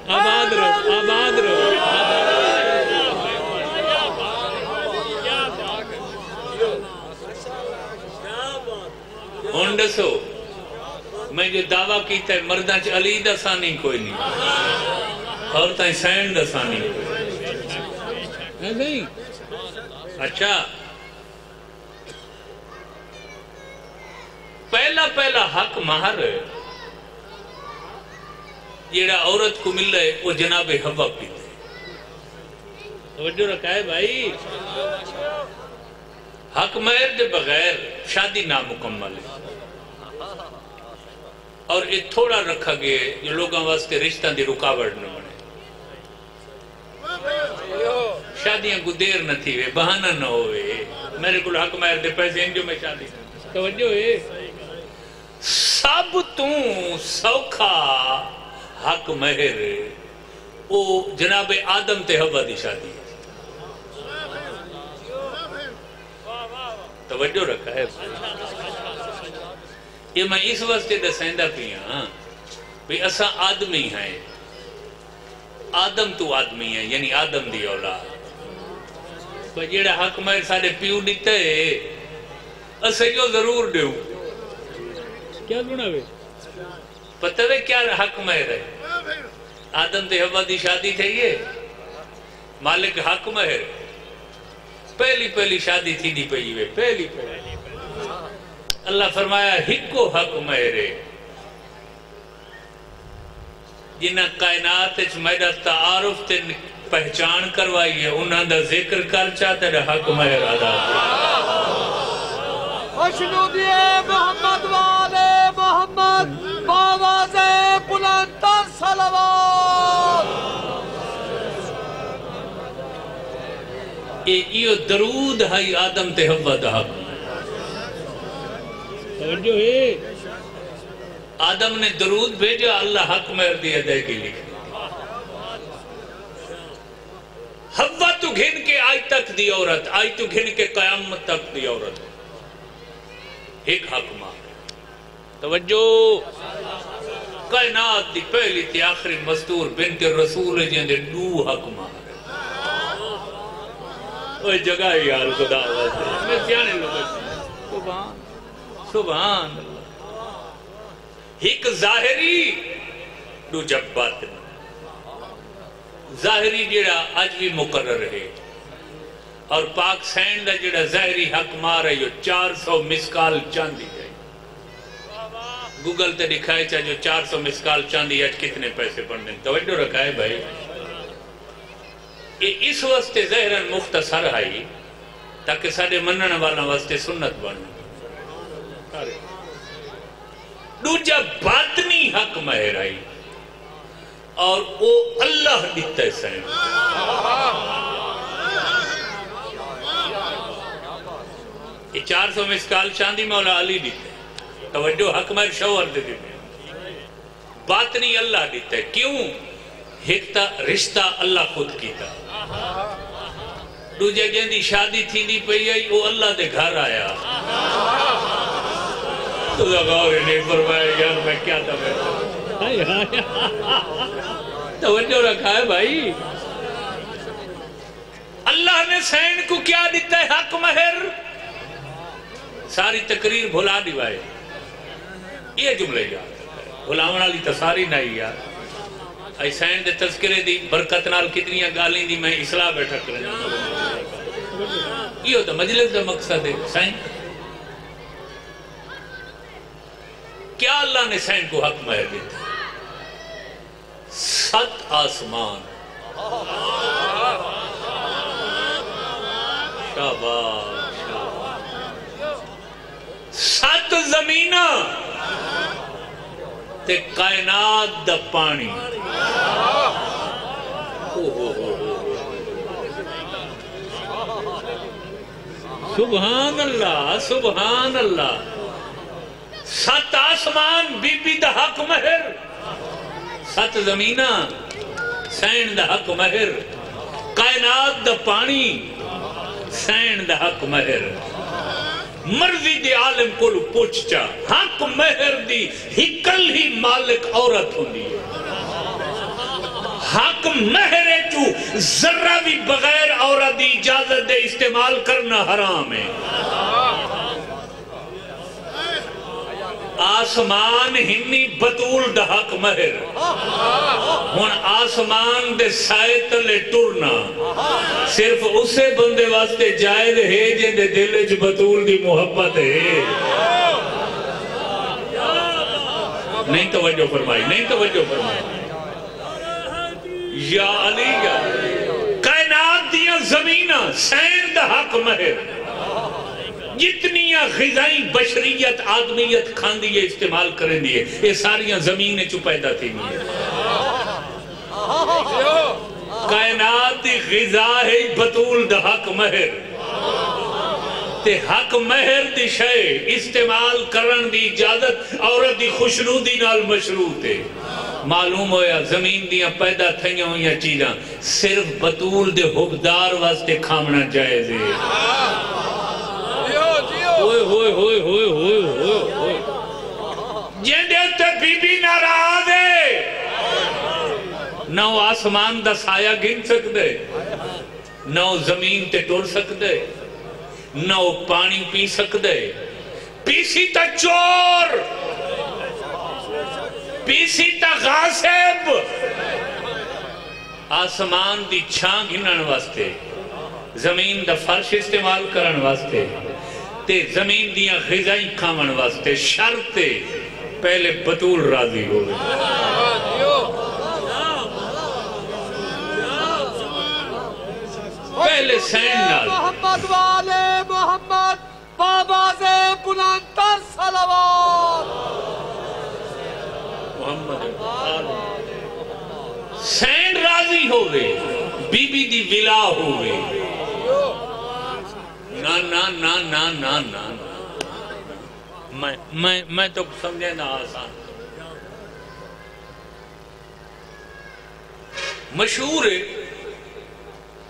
آباد رہو آباد رہو میں جو دعویٰ کیتا ہے مردہ چ علی دا ثانی کوئی نہیں، عورتیں حسین دا ثانی کوئی نہیں۔ اچھا پہلا حق مہر جیڑا عورت کو مل رہے وہ جناب حوا پیتے۔ توجہ رکھا ہے بھائی، حق مہر دے بغیر شادی نامکمل ہے، اور یہ تھوڑا رکھا گیا جو لوگاں واسطے رشتہ دی رکاوٹ نہ بنے، شادیاں کو دیر نہ تھی وے، بہانہ نہ ہوئے میرے کو حق مہر دے پیسے انجو میں شادی۔ توجہ ہے، سب تو سوکھا حق مہر وہ جناب آدم تے حوا دی شادی ہے۔ توجہ رکھا ہے، یہ میں اس واسطے دسیندہ پی ہاں بھی اساں آدمی ہیں، آدم تو آدمی ہیں، یعنی آدم دی اولاد۔ پر جیڑا حق مہر سارے پیو دیتا ہے اسے جو ضرور دیوں۔ کیا گناہ ہے؟ پتہ ہے کیا حق مہر ہے؟ آدم تے حوا دی شادی تھی، یہ مالک حق مہر پہلی شادی تھی دی پئی ہوئے، پہلی اللہ فرمایا ہکو حق مہرے جنہ کائنات اچ میرا تعارف تے پہچان کروائی ہے انہاں دا ذکر کر چاہتے رہا حق مہر ادا خوشنودی محمد والے محمد باواز بلندتر صلوات۔ یہ درود ہے آدم تے حوا دا حق۔ توجہ ہے، آدم نے درود بھیجا، اللہ حق مہر دی ادائیگی لکھی، حوا تو گھن کے آج تک دی عورت، آج تو گھن کے قیامت تک دی عورت، ایک حق مہر۔ توجہ، کائنات دی پہلی تی آخری مستور بنت رسول جندے دو حق مہر۔ اوہ جگہ یار خدا واسطے میں سیانے لوگ سبحان اللہ۔ ایک ظاہری دو جب باطن، ظاہری جڑا آج بھی مقرر ہے، اور پاک سینڈ دا جڑا ظاہری حق مار ہے، یہ 400 مسکال چاندی ہے۔ گوگل تے دکھائے چاہ جو 400 مسکال چاندی آج کتنے پیسے پڑھنے۔ توجہ رکھا ہے بھائی، یہ اس واسطے ظاہراً مختصر آئی تاکہ سارے منن والا واسطے سنت بن۔ دوجہ باطنی حق مہر آئی اور وہ اللہ دیتا ہے سین۔ یہ 400 مسکال چاندی مولا علی دیتا ہے، توجہ حق مہر شوہر دے دیتے ہیں، باطنی اللہ دیتا ہے۔ کیوں؟ ایک تا رشتہ اللہ خود کیتا، دوجہ جن دی شادی تھی دی پئی آئی وہ اللہ دے گھر آیا۔ تو غور نہیں فرمایا یار میں کیا تھا میں توجہ رکھا ہے بھائی، اللہ نے سین کو کیا دیتا ہے حق مہر؟ ساری تقریر بھلا دیوائے، یہ جملے یاد بھلاون والی تو ساری نہیں یار۔ سین دے تذکرے دی برکت نال کتنیاں گالیں دی میں اصلاح بیٹھا کریں، یہ ہوتا مجلس دا مقصد ہے۔ سین کیا اللہ نے سین کو حق مہر دیتا؟ 7 آسمان، شاباش، 7 زمینہ تے کائنات دا پانی۔ سبحان اللہ سبحان اللہ، 7 آسمان بی بی دا حق مہر، 7 زمینہ سین دا حق مہر، کائنات دا پانی سین دا حق مہر۔ مرضی دی عالم کو پوچھ چا حق مہر دی ہکل ہی مالک عورت ہوندی ہے، حق مہر تو ذرہ بھی بغیر عورت دی اجازت دے استعمال کرنا حرام ہے۔ آسمان ہنی بطول دا حق مہر ہون آسمان دے سائے تلے ٹرنا صرف اسے بندے واسطے جائز ہے جن دے دل جو بطول دی محبت ہے نہیں توجہ فرمائی نہیں توجہ فرمائی یا علی یا کائنات دیا زمینہ سین دا حق مہر جتنی غذائی بشریت آدمیت کھان دیئے استعمال کریں دیئے یہ ساریاں زمینیں چو پیدا تھی کائنات دی غذا ہے بطول دا حق مہر تے حق مہر دی شے استعمال کرن دی اجازت عورت دی خوشنودی نال مشروط ہے معلوم ہویا زمین دیاں پیدا تھیاں ہویا چیزاں صرف بطول دے حبدار واسطے کھامنا جائز ہے ہوئے ہوئے ہوئے ہوئے ہوئے ہوئے ہوئے جن دیتے بی بی ناراض ہے نہ وہ آسمان دا سایہ گن سکتے نہ وہ زمین تے ٹور سکتے نہ وہ پانی پی سکتے پیسی تا چور پیسی تا غاسب آسمان دی چھان گنن واسطے زمین دا فرش استعمال کرن واسطے تے زمین دیاں غذائی کھامن واسطے شرطے پہلے بطول راضی ہوئے پہلے سین نال محمد والے محمد باباز بلندتر صلوات محمد سین راضی ہوئے بی بی دی ولا ہوئے نا نا نا نا نا نا میں تو سمجھے نا آسان مشہور ہے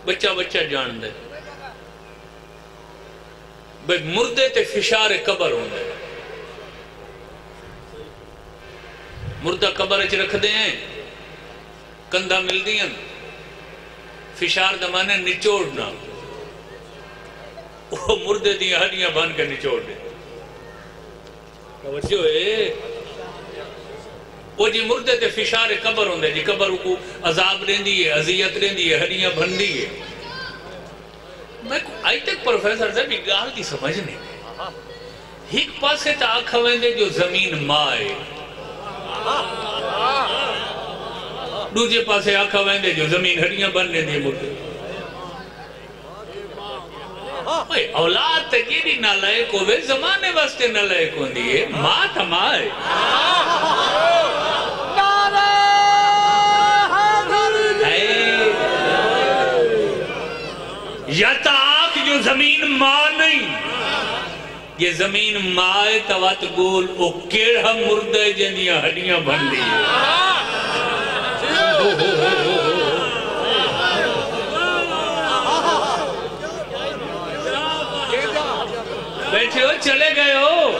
بچہ جان دے بھئی مردے تے فشار قبر ہوں دے مردہ قبر اچھ رکھ دے ہیں کندھا مل دیاں فشار دمانے نچوڑنا وہ مردے دی ہڈیاں بان کے نچوڑ دے توجہ ہے وہ جی مردے تے فشار قبر ہوندے جی قبر کو عذاب رہندی ہے عذیت رہندی ہے ہڈیاں بھندی ہے میں آئی تک پروفیسر سے بھی گال کی سمجھ نہیں ایک پاسے تا آکھا ویندے جو زمین مائے دوجے پاسے آکھا ویندے جو زمین ہڈیاں بن لیندی مردے اولاد تے جیڑی نہ لائق ہوئے زمانے واسطے نہ لائق ہوں دیئے ماں تھمائے یا تاک جو زمین ماں نہیں یہ زمین مائے توات گول او کیڑا مردہ جنیاں ہڈیاں بن لی بیٹھے ہو چلے گئے ہو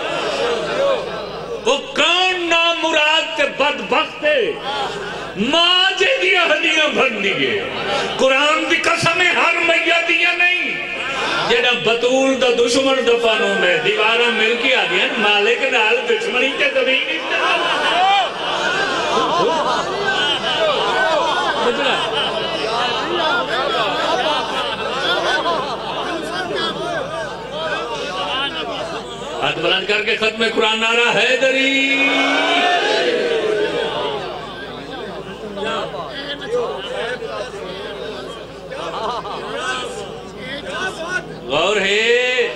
وہ کون نامراد تے بدبخت ہے ماں جے دیا ہڈیاں بھن دیئے قرآن دی قسم ہر میہ دیا نہیں جیڑا بطول دا دشمن دفانوں میں دیوارہ مل کے آدیا مالک نال دشمنی کے زمین بچلا ہاتھ بلند کر کے ختم قرآن نعرہ حیدری غور ہے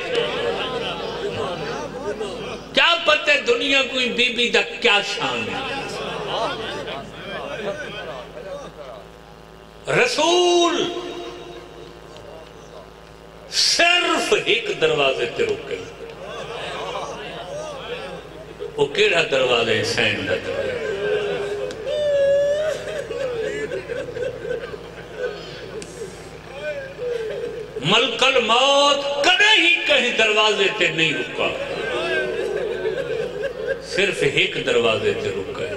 کیا پتہ دنیا کوئی بی بی دا کیا شان ہے رسول صرف ایک دروازے تے رکے وہ کیڑا دروازے سین دا دروازے ملک الموت کدے ہی کہیں دروازے تے نہیں رکا صرف ایک دروازے تے رکا ہے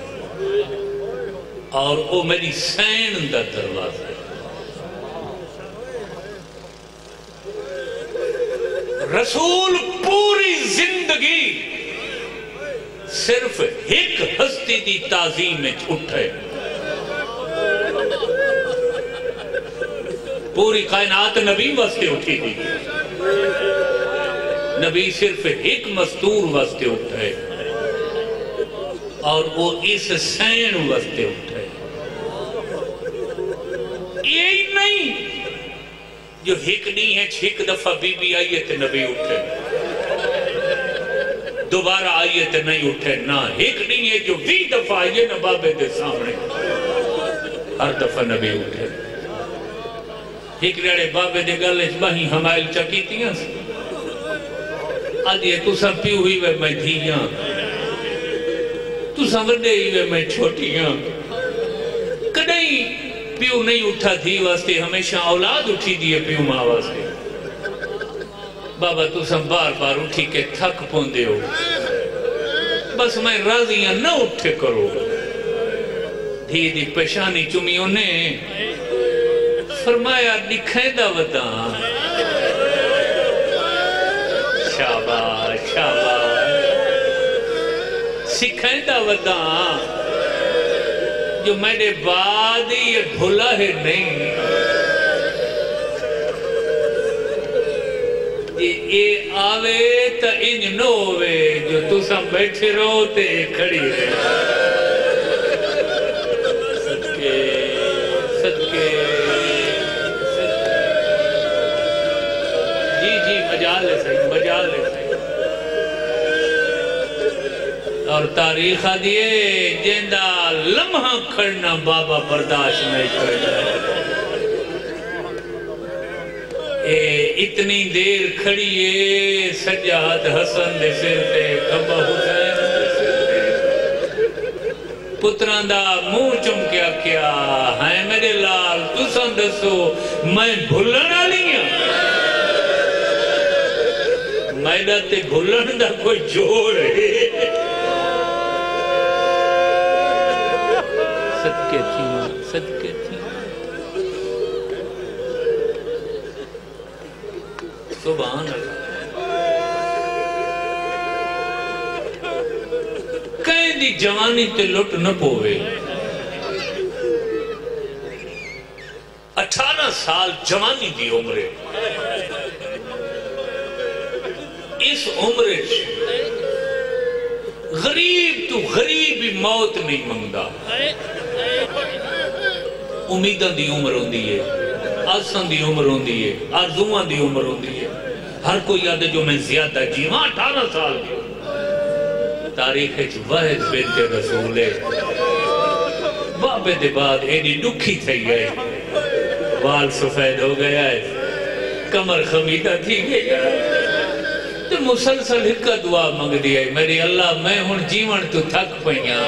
اور وہ میری سین دا دروازہ ہے رسول پوری زندگی صرف ایک ہستی دی تعظیم میں اٹھے پوری کائنات نبی واسطے اٹھی تھی نبی صرف ایک مستور واسطے اٹھے اور وہ اس سین واسطے اٹھے یہی نہیں جو ایک نہیں ہے 6 دفعہ بی بی آئیے تے نبی اٹھے دوبارہ آئیے تے نہیں اٹھے نہ ایک نہیں ہے جو 20 دفعہ آئیے نہ بابے دے سامنے ہر دفعہ نبی اٹھے ایک رڑے بابے دے گل اس باہی ہمائل چکیتیاں آج یہ تو سب پی ہوئی وے میں دھیاں تو سمجھے ہی وے میں چھوٹیاں کدیں پیو نہیں اٹھا تھی واسطے ہمیشہ اولاد اٹھی دیئے پیو ماں واسطے بابا تو سب بار بار اٹھی کے تھک پوندے ہو بس میں راضیاں نہ اٹھے کرو دھی دی پیشانی چمیوں نے فرمایا نکھیں دا وداں شاباش شاباش سکھیں دا وداں جو میرے بعد یہ بھولا ہے نہیں یہ آوے تا انج نو ہوئے جو تو سب بیٹھے رہو تے کھڑی رہے صدقے صدقے جی مجال ہے صحیح مجال ہے صحیح اور تاریخ دیئے جیندہ لمحہ کھڑنا بابا برداشت نہیں کرنا اتنی دیر کھڑیے سجاد حسن دے سر تے کبا حسین دے سر تے پتران دا منہ چمکیا کیا ہے میرے لال تسان دسو میں بھولنا لیا میرا تے بھولن دا کوئی جوڑ ہے صدقے تھی ماں صدقے تھی سبحان اللہ کہیں دی جوانی تے لٹ نہ پوے 18 سال جوانی دی عمرے اس عمرے غریب تو غریبی موت نہیں منگا امیداں دی عمر ہوندی ہے آسان دی عمر ہوندی ہے آرزوان دی عمر ہوندی ہے ہر کوئی یاد ہے جو میں زیادہ جیواں 18 سال کی تاریخ واحد بنت رسول ہے بابے دے بعد ایڈی دکھی تھی گئے وال سفید ہو گیا ہے کمر خمیدہ تھی گیا تو مسلسل ہکا دعا مانگ دیا ہے میری اللہ میں ہن جیون تو تھک پئیاں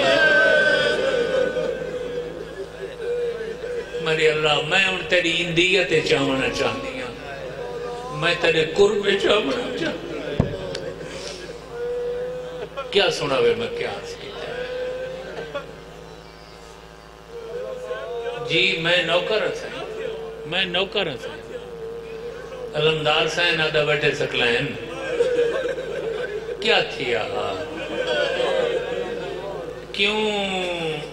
میری اللہ میں ہن تیری اندیت چاہنا چاہتی ہوں میں تیرے قرب چاہنا چاہتی ہوں کیا سنا ہوئے میں کیا جی میں نوکر ہوں میں نوکر ہوں علمدار سائن آدھا بیٹھے سکلائن کیا تھی آہا کیوں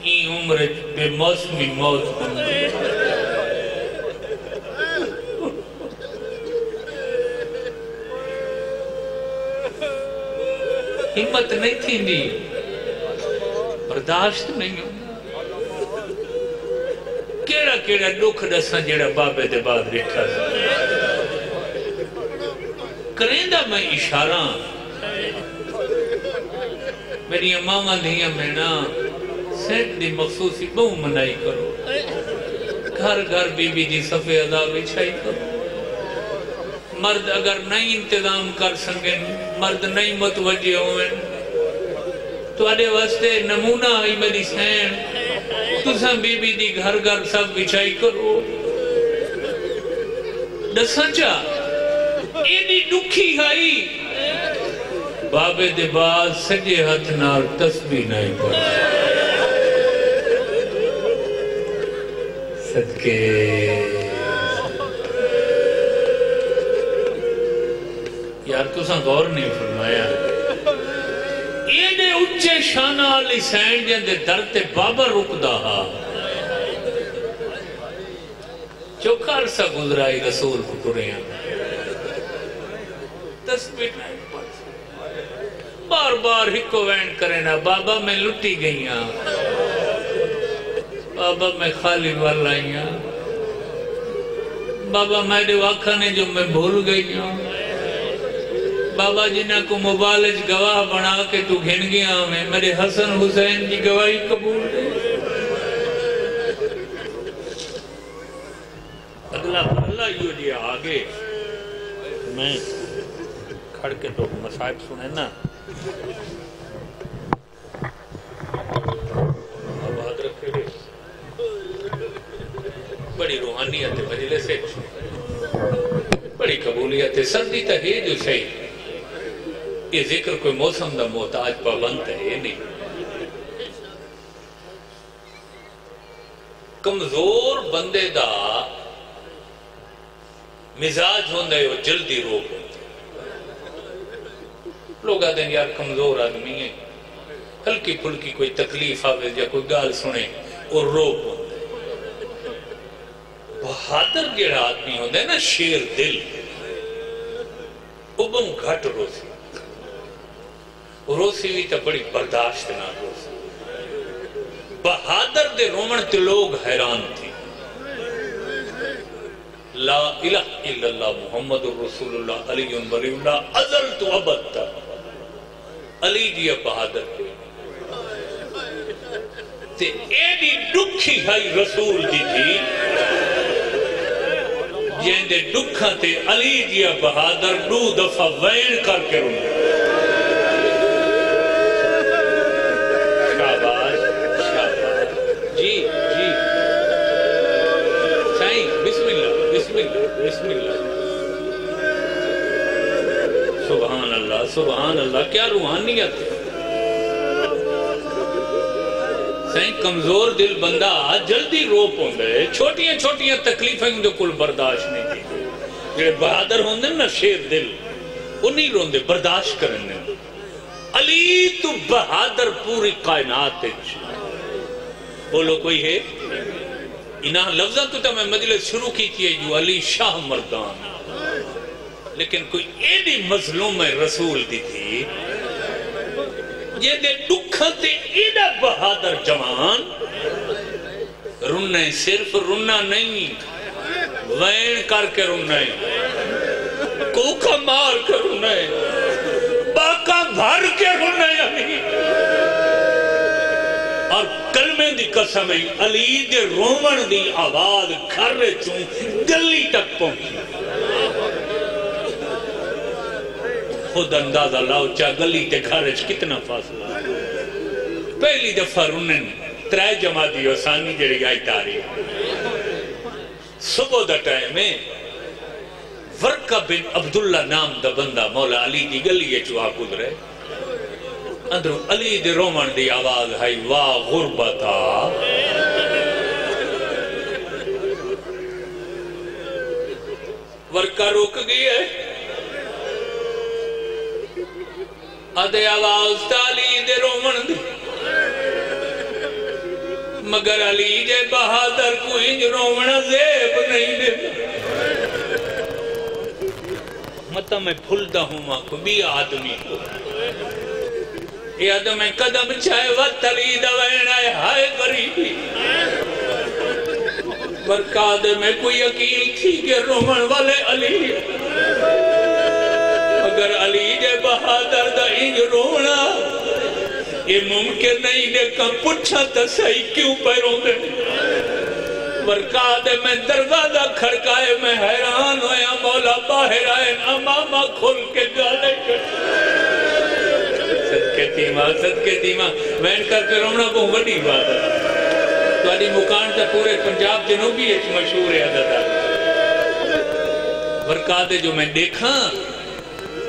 این عمر بے موسمی موت بندی ہمت نہیں تھی نہیں برداشت نہیں ہوں کیڑا کیڑا دکھ دساں جیڑا بابے دے بعد رکھا کریں دا میں اشارہ میری امامہ دھیاں میں نا سینٹ دی مخصوصی بہو منائی کرو گھر گھر بی بی دی صفحے عذاب اچھائی کرو مرد اگر نہیں انتظام کر سکیں مرد نہیں متوجہ ہوئے تو آدھے واسطے نمونہ ہی میری سین تُساں بی بی دی گھر گھر سب بچائی کرو دساں چا ایڈی دکھی ہائی بابے دے بعد سجے ہاتھ نال تسبیح نہیں پڑھ صدقے یار تُساں غور نہیں فرمایا ایڈے اچھے سچے شانہ علی سین جن دے در تے بابا رکدا ہا چوکھا عرصہ گزرائی رسول کو ٹریاں تسبیح نہیں پڑھ بار بار ہکو وین کرے نا بابا میں لٹی گئیاں بابا میں خالی والائیاں بابا میرے واقعہ نے جو میں بھول گئیاں بابا جنہ کو مبالج گواہ بنا کے تو گھن گیا میں میرے حسن حسین کی گواہی قبول دے اگلا اللہ یوں جی آگے میں کھڑ کے تو مصائب سنے نا آباد رکھے گے بڑی روحانیت مجلس ہے بڑی قبولیت ہے سردی تا ہے جو صحیح یہ ذکر کوئی موسم دا محتاج پابند ہے نہیں کمزور بندے دا مزاج ہوندہ ہے وہ جلدی روک ہوندہ لوگ آدھے ہیں یار کمزور آدمی ہے ہلکی پھلکی کوئی تکلیف آوے یا کوئی گال سنے اور روک ہوندہ ہے بہادر جیڑا آدمی ہوندہ ہے نا شیر دل وہ بہن گھٹ روسی روسی بھی تا بڑی برداشت نہ روسی بہادر دے رومن تے لوگ حیران تھی لا الہ الا اللہ محمد رسول اللہ علی ولی اللہ ازل تو ابد تا علی جی بہادر کے تے ایڈی دکھی ہے رسول جی تھی جن دے دکھا تے علی جی بہادر دو دفعہ وین کر کے رونے بسم اللہ سبحان اللہ سبحان اللہ کیا روحانیت ہے سائیں کمزور دل بندہ جلدی رو پوندے چھوٹیاں چھوٹیاں تکلیفیں جو کل برداشت نہیں کی جڑے بہادر ہوندے نا شیر دل وہ نہیں روندے برداشت کرنے علی تو بہادر پوری کائنات ہے بولو کوئی ہے انہاں لفظاں تو میں مجلس شروع کی تھی جو علی شاہ مردان لیکن کوئی ایڈی مظلوم رسول دی تھی یہ دے دکھا تے ایڈا بہادر جوان رننے صرف رننا نہیں وین کر کے رننے کوکا مار کے رننے باقا بھر کے رننے اور کلمے دی قسم علی دے رومن دی آواز کھرے چون گلی تک پہنچی خود اندازہ لاؤ چاہ گلی تے گھرچ کتنا فاصلہ پہلی دفعہ رنن ترائے جماعتی وسانی جڑی آئی تاریخ صبح دا ٹائم میں ورقہ بن عبداللہ نام دا بندہ مولا علی دی گلی ہے چوہا گزرے اندرو علی دے رومن دی آواز ہے واہ غربتا ورقہ روک گئی ہے ادھے آواز تا علی دے رومن دی مگر علی دے بہادر کو انج رومن زیب نہیں دے مطلب میں پھلتا ہوں ماں کو بھی آدمی کو یہ آدم میں قدم چاہے وقت علی دوین آئے ہائے غریبی برکات میں کوئی یقین تھی کہ رومن والے علی اگر علی دے بہادر دا انج رونا یہ ممکن نہیں دیکھا پچھا تا صحیح کیوں پیروں دے برکات میں دروازہ کھڑکائے میں حیران ہویا مولا باہر آئے امامہ کھل کے گالے کر صدقے تیمہ وین کر کے رونا بہت بڑی بات ہے تو علی مکان تا پورے پنجاب جنوبی ایک مشہور ہے عدد برکات جو میں دیکھا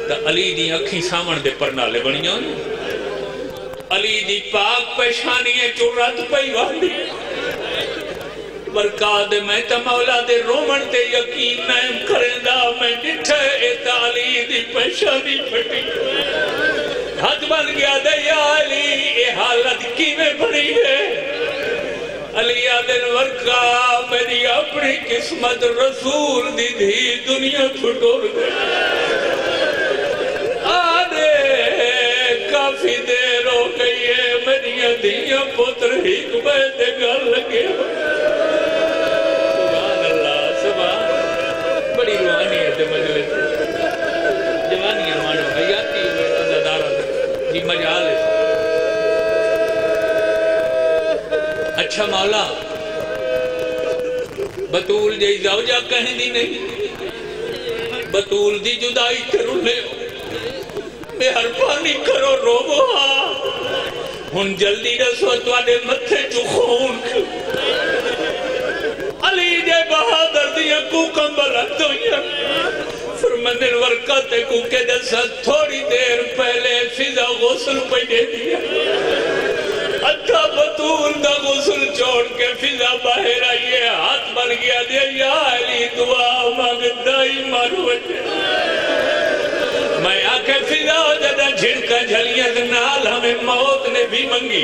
تا علی دی اکھی سامن دے پرنالے بنیاں علی دی پاک پیشانی ہے جو رد پئی والی برکات میں تا مولا دے رومن تے یقین نائم کریں دا میں ڈٹھے اے تا علی دی پیشانی پھٹی ہاتھ بن گیا دے یا علی یہ حالت کی میں بڑی ہے علی آدن ورکا میری اپنی قسمت رسول دی دھی دنیا چھٹور دے آدھے کافی دیر ہو گئی ہے میری دھیاں پتر حکمہ دے گھر لگے سبحان اللہ سبحان بڑی روحانیت مجلس جوانی مانو حیاتی عزادارہ جی مجال ہے اچھا مولا بطول جی زوجہ کہیں دی نہیں بطول دی جدائی کرو لے مہربانی کرو روبو ہن جلدی رسو توڑے متھے چو خون علی جے بہادر دیا کو کمبل اتویا فرمندن ورکاتے کو کے دسا تھوڑی دیر پہلے فضا غسل پہنے دیا اتھا بطول دا غسل چھوڑ کے فضا باہر آئیے ہاتھ بن گیا دیا یا علی دعا مانگتا ہی مانو بچے میں آکے فضا جدہ جھنکا جھلیت نال ہمیں موت نے بھی منگی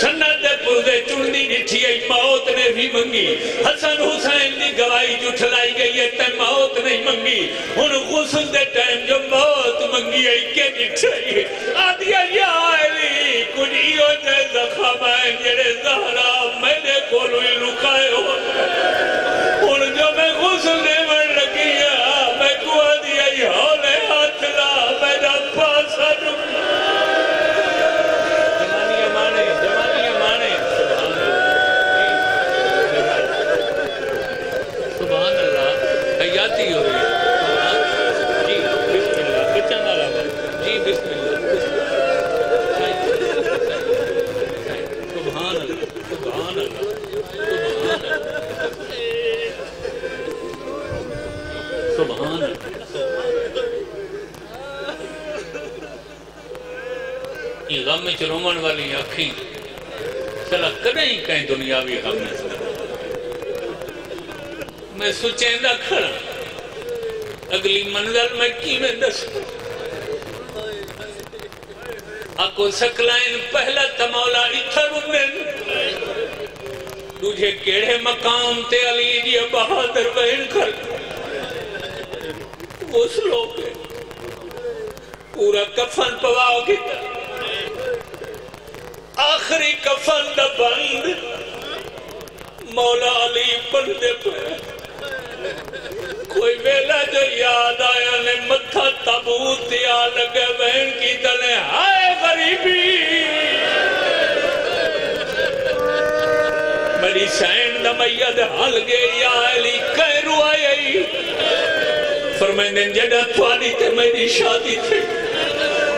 سنت پردے چندی نٹھی ہے موت نے بھی منگی حسن حسین دی گواہی جھٹلائی گئی ہے تے موت نہیں منگی ان غسل دے ٹائم جو موت منگی ہے کہ نٹھائی ہے آدھیا یا علی کچھ ایو جے زخمائیں جڑے زہرا میں نے کولوئی لکائے ہو ان جو میں غسل دے بڑھ لگی ہے میں کو آدھیا یہ ہولے ہاتھ لا میرا پاسا رکھا جوانی امانے سبحان اللہ حیاتی ہو رہی ہے جی بسم اللہ بچہ نالا جی بسم اللہ سبحان اللہ سبحان اللہ سبحان اللہ یہ غم میں چرومن والی آنکھیں چلا کدیں کہیں دنیاوی غم میں میں سوچیندہ کھڑا اگلی منزل میں کی میں دس آکو سکلائن پہلا تمولا اتھر انہیں تجھے کیڑے مقام تے علی جی بہادر بہن کر اس لوگ پورا کفن پواؤ کی آخری کفن دا بند مولا علی بندے پہ کوئی ویلہ جو یاد آیا نے متھا تابوت دیا لگے بہن کی دلیں ہائے غریبی میری سین نمید حل گئے یا علی کہیں روائے فرمائن جڑا توانی تے میری شادی تھی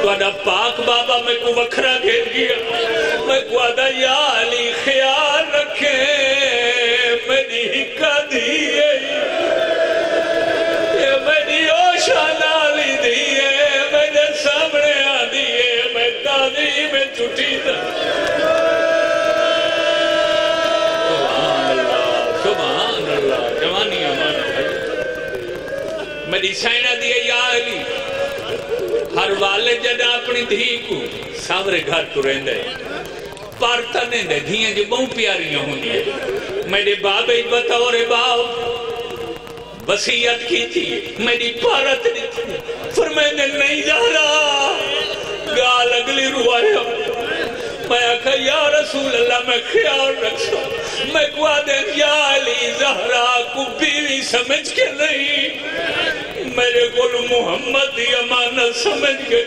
توڑا پاک بابا میں کو وکھرا گھر گیا میں کو آدھا یا علی خیال رکھے میری ہکا دیئے یہ میری اوشا نالی دیئے میرے سامنے آ دیئے میں دادی میں چھٹی تھا سبحان اللہ جوانی امان میری سینہ دیئے یا علی ہر والد جدہ اپنی دھی کو سامرے گھر تو رہندے پارتا نہیں دے دھیاں جو بہت پیاریاں ہوں گی میرے بابے بطور باپ وسیعت کی تھی میری پارت نہیں تھی فرمائنے نہیں جا رہا گال اگلی روایا میں آکھا یا رسول اللہ میں خیال رکھتا میں کو آدھیں یا علی زہرا کو بیوی سمجھ کے نہیں میرے کول محمد دی امانت سمجھ کے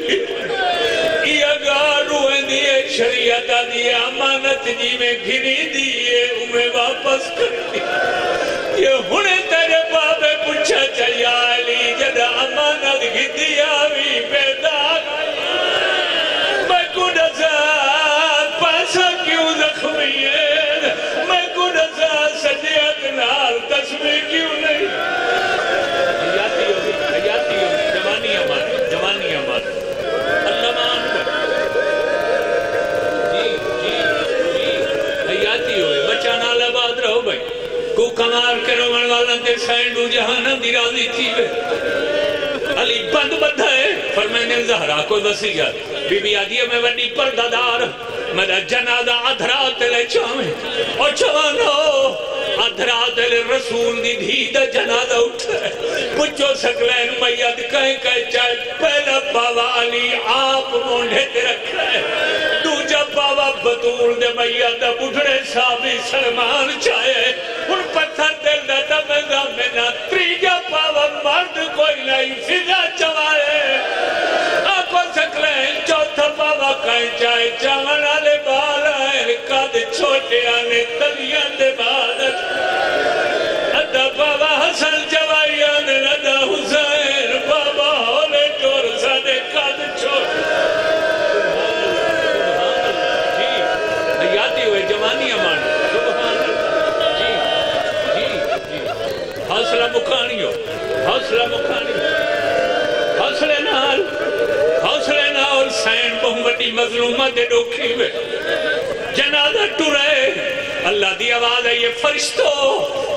یہ گارو دیئے شریعت دی امانت جی میں گھری دیئے انہیں واپس کر دی یہ ہونے تیرے بابے پوچھا چاہیا علی جدہ امانت گھی دیا بھی پیدا میں کو نزا پیسہ کیوں زخمی ہے میں کو نزا سجیت نال تسمی کیوں نہیں جوانی امان اللہ مان جی حیاتی ہوئے بچہ نال آباد رہو بھائی کو کمار کرو من والا تے سینڈو جہانم دی راضی تھی بے علی بند بدھا ہے فرمائنے زہرا کو وسیعت بی بی آدھی میں وڈی پردادار میرا جنازہ ادھرات لے چاہمیں اور چوانو ادھرات لے رسول دی دھی دا جنازہ اٹھے پچھو سکلین میت کہیں چاہے پہلا باوا علی آپ مونڈے تے رکھے دوجہ باوا بطول دے میت دا بڑھڑے صحابی سلمان چاہے ان پتھر دل دا دمگا میں نہ تریجہ باوا مرد کوئی نہیں فضا چوائے آنکھوں سکلین چوتھا باوا کہیں چاہے چاہن آلے بال آئے قد چھوٹے آنے تلیان دے بادت ادا بابا حسن جوائی آنے ادا حسین بابا ہولے ٹور سادے قد چھوٹے جی یادی ہوئے جوانی امان سبحان اللہ جی حوصلہ مکھانی ہو حوصلہ مکھانی حوصلے نال سین محمدی مظلومہ دے ڈوکھی میں جنازہ ٹورے اللہ دی آواز ہے یہ فرشتو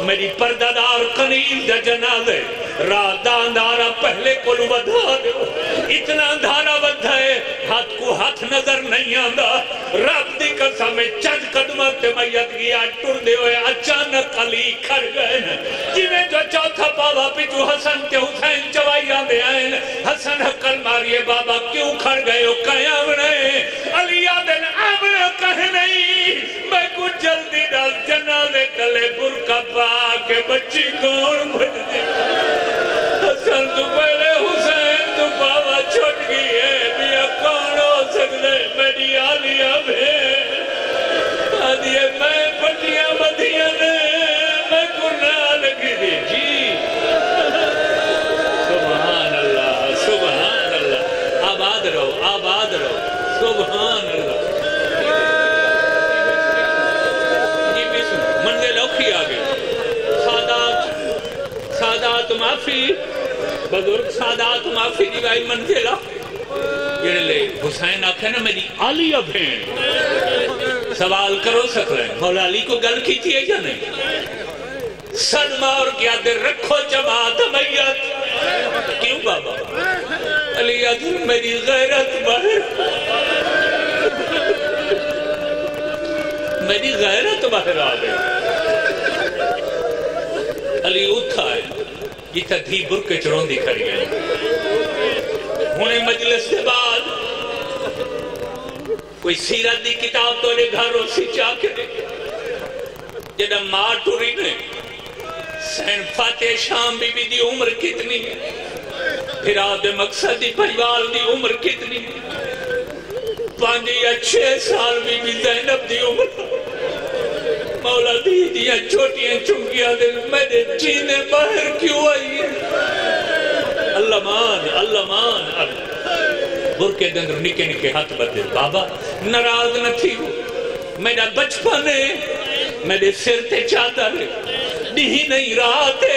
میری پردادار قنیل دا جنازے رات دا اندھارا پہلے کو ودھا دو اتنا اندھارا ودھا ہے ہاتھ کو ہاتھ نظر نہیں آندھا رب دی قسم چند قدمت تے میت گیا ٹر دے ہوئے اچانک علی کھڑ گئے جنہیں جو چوتھا بابا پیچھو حسن تے حسین چوائی آندے آئے حسن حقل ماریے بابا کیوں کھڑ گئے ہو کہیں آمنے علی آدن آمنے کہیں نہیں میں کچھ جلدی ڈال جنازے کلے برکا پا کے بچی کون بھج دے حسن تو پہلے حسین تو بابا چھوٹ گئی ہے بیا کون ہو سکتے میری آلیا بھے آدھیے میں پٹیاں بدھیاں نے میں گناہ لگی دی جی سبحان اللہ سبحان اللہ آباد رہو سبحان اللہ منزل اوکھی آگے سادات معافی بزرگ سادات معافی دی بھائی منزل یہ لے حسین آکھے نا میری آلیہ بھین سوال کرو سک رہے ہیں مولا علی کو گل کی تھی ہے یا نہیں صدمہ اور کیا در رکھو جماعت میت کیوں بابا علی آدھر میری غیرت باہر میری غیرت باہر آ گئی علی اٹھا ہے یہ تھا دھی برکے چرون دی کھڑی گئے ہونے مجلس کے بعد کوئی سیرت دی کتاب تو نے گھروں سے چاہ کے دے جدہ ماں ٹوری نے سین فاتح شام بی بی دی عمر کتنی ہے پھر آدھے مقصد دی پریوال دی عمر کتنی ہے 5 یا 6 سال بی بی زینب دی عمر مولا دی دیا چھوٹیاں چنگیاں دل میرے جینے باہر کیوں آئی اللہ مان برکے دنگر نکے نکے ہاتھ بدے بابا ناراض نہ تھی ہو میرا بچپن ہے میرے سر تے چادر نہیں نہیں راتے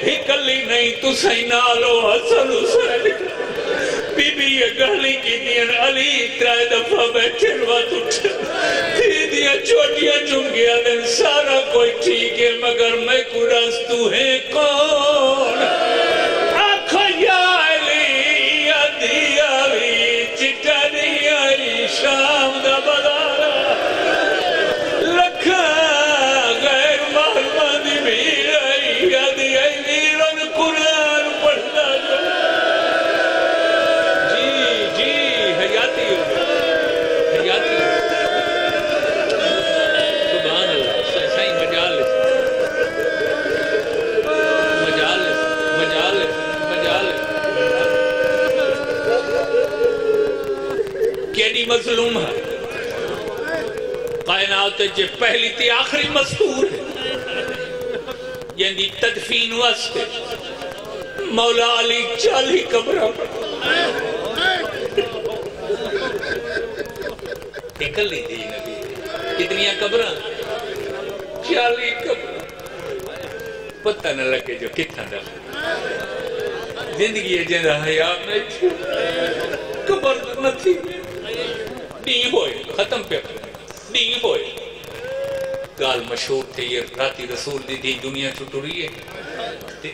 ہی کلی نہیں تو سینالو حسن حسین بی بی یہ گھلی کی دین علی 3 دفعہ بیٹھے روات اٹھے تھی دیا چھوٹیاں چنگیاں دن سارا کوئی ٹھیک ہے مگر میں کو رستو ہے کون آنکھا یا علی یا دیا بھی چٹا دیا شام دا بدارا لکھا غیر محرمانی بھی رہی یا دیا میرن قرآن پڑھنا سبحان اللہ صحیح مجالس کیڑی مظلوم ہے کائنات جے پہلی تی آخری مستور ہے یعنی تدفین واسطے مولا علی 40 قبرہ نکل لی دی نبی کتنیاں قبرہ 40 قبرہ پتہ نہ لگے جو کتنا دفع زندگی ہے جنہ حیات نہیں تھی قبر نہ تھی نہیں ہوئے ختم پہ نہیں ہوئے گال مشہور تھے یہ راتی رسول دی دی دنیا چھوٹو رہی ہے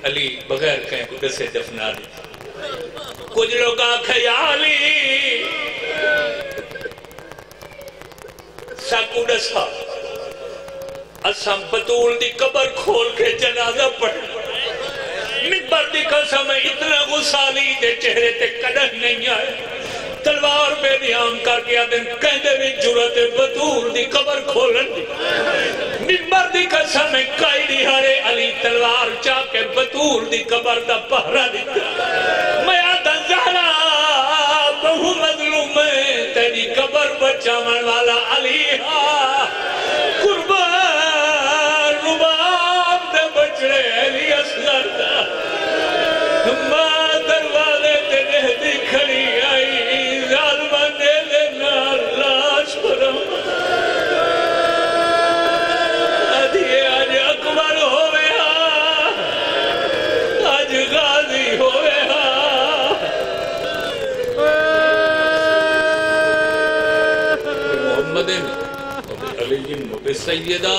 علی بغیر کہیں کو دسے دفنا دی کچھ لوگ آکھا یا علی ساکو دسا اسام بطول دی قبر کھول کے جنازہ پڑھ ممبر دی قسم اتنا غصالی دے چہرے تے قدر نہیں آئے تلوار پہ دیام کر کے آدھن کہندے بھی جرت بطول دی قبر کھولن دی ممبر دی قسم قائدی ہرے علی تلوار چاہ کے بطول دی قبر دا پہرا دیتا میں آدھا زہرا بہو مظلوم ہے تیری قبر بچامن والا علی قربان رباب دے بچڑے علی اصغر دا ماں دروازے تے نہدی کھڑی آئی ظالمہ دے لینا لاش پرم آدھیے آج اکبر ہوئے آج غازی ہوئے محمد علی وبالسیدہ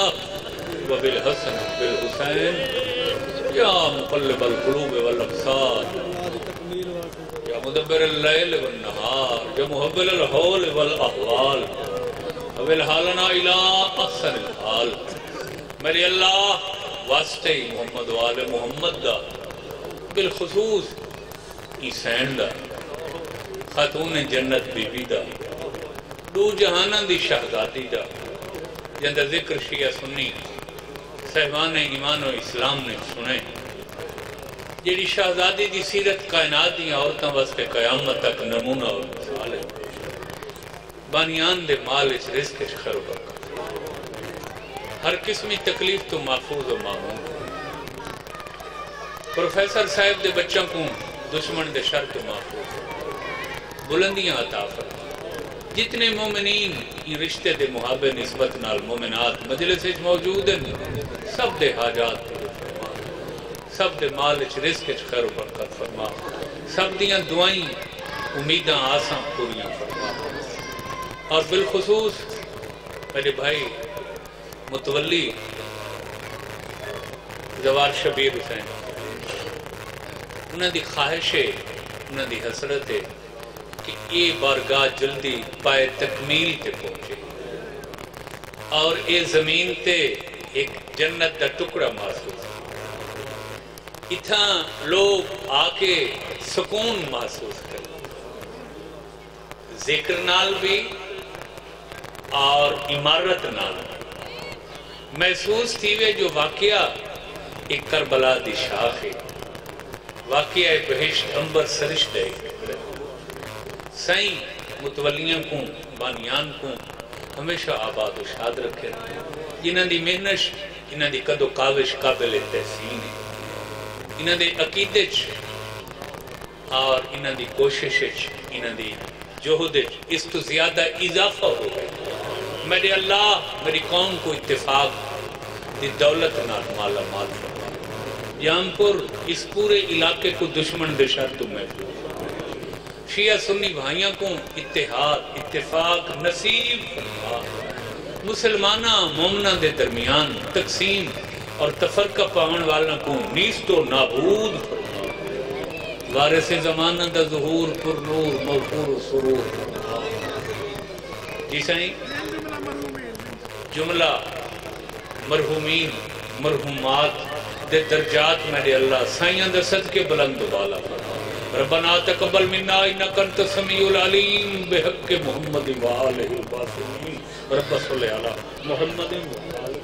وبالحسن وبالحسین یا مقلب القلوب والابصار یا مدبر اللیل والنہار یا محبل الحول والاحوال وبالحالنا الى احسن الحال میری اللہ واسطے محمد وآل محمد دا بالخصوص حسین دا خاتون جنت بی بی دا دو جہانہ دی شہزادی دا جندہ ذکر شیعہ سنی صحبان ایمان و اسلام نے سنے جیڑی شہزادی دی سیرت کائنات دی عورتاں واسطے قیامت تک نمونہ اور مثال ہے بانیان دے مال اس رزق اس خیر و برکت ہر قسمی تکلیف تو محفوظ و معمول پروفیسر صاحب دے بچوں کو دشمن دے شر تو محفوظ بلندیاں عطا فرما جتنے مومنین ان رشتے دے محابے نسبت نال مومنات مجلس اچ موجود ہیں سب دے حاجات پورے فرما سب دے مال اچ رزق اچ خیر و برکت فرما سب دیاں دعائیں امیداں آساں پوریاں فرما اور بالخصوص میرے بھائی متولی زوار شبیر حسین انہاں دی خواہش ہے انہاں دی حسرت ہے کہ یہ بارگاہ جلدی پائے تکمیل تے پہنچے اور یہ زمین تے ایک جنت دا ٹکڑا محسوس اتھاں لوگ آکے سکون محسوس کریں ذکر نال بھی اور عمارت نال محسوس تھی وے جو واقعہ ایک کربلا دی شاخ ہے واقعہ بہشت انبر سرشت ہے سائیں متولیاں کو بانیان کو ہمیشہ آباد و شاد رکھے جنہاں دی محنت انہاں دی قد و کاوش قابل تحسین ہے انہاں دی عقیدت اور انہاں دی کوشش انہاں دی جہد اس تو زیادہ اضافہ ہو گئے میرے اللہ میری قوم کو اتفاق دی دولت نال مالا مال فرما یامپور اس پورے علاقے کو دشمن دے شر تو محفوظ شیعہ سنی بھائیاں کو اتحاد اتفاق نصیب فرما مسلمانہ مومنہ دے درمیان تقسیم اور تفرقہ پاون والا کو نیست و نابود فرما وارث زمانہ دا ظہور پر نور موفور و سرور فرما جی سائیں جملہ مرحومین مرحومات دے درجات میرے اللہ سائیاں دے صدقے بلند والا فرما ربنا تقبل منا انک انت السمیع العلیم بحق محمد وآلہ الباسمین رب صلی علی محمد وآلہ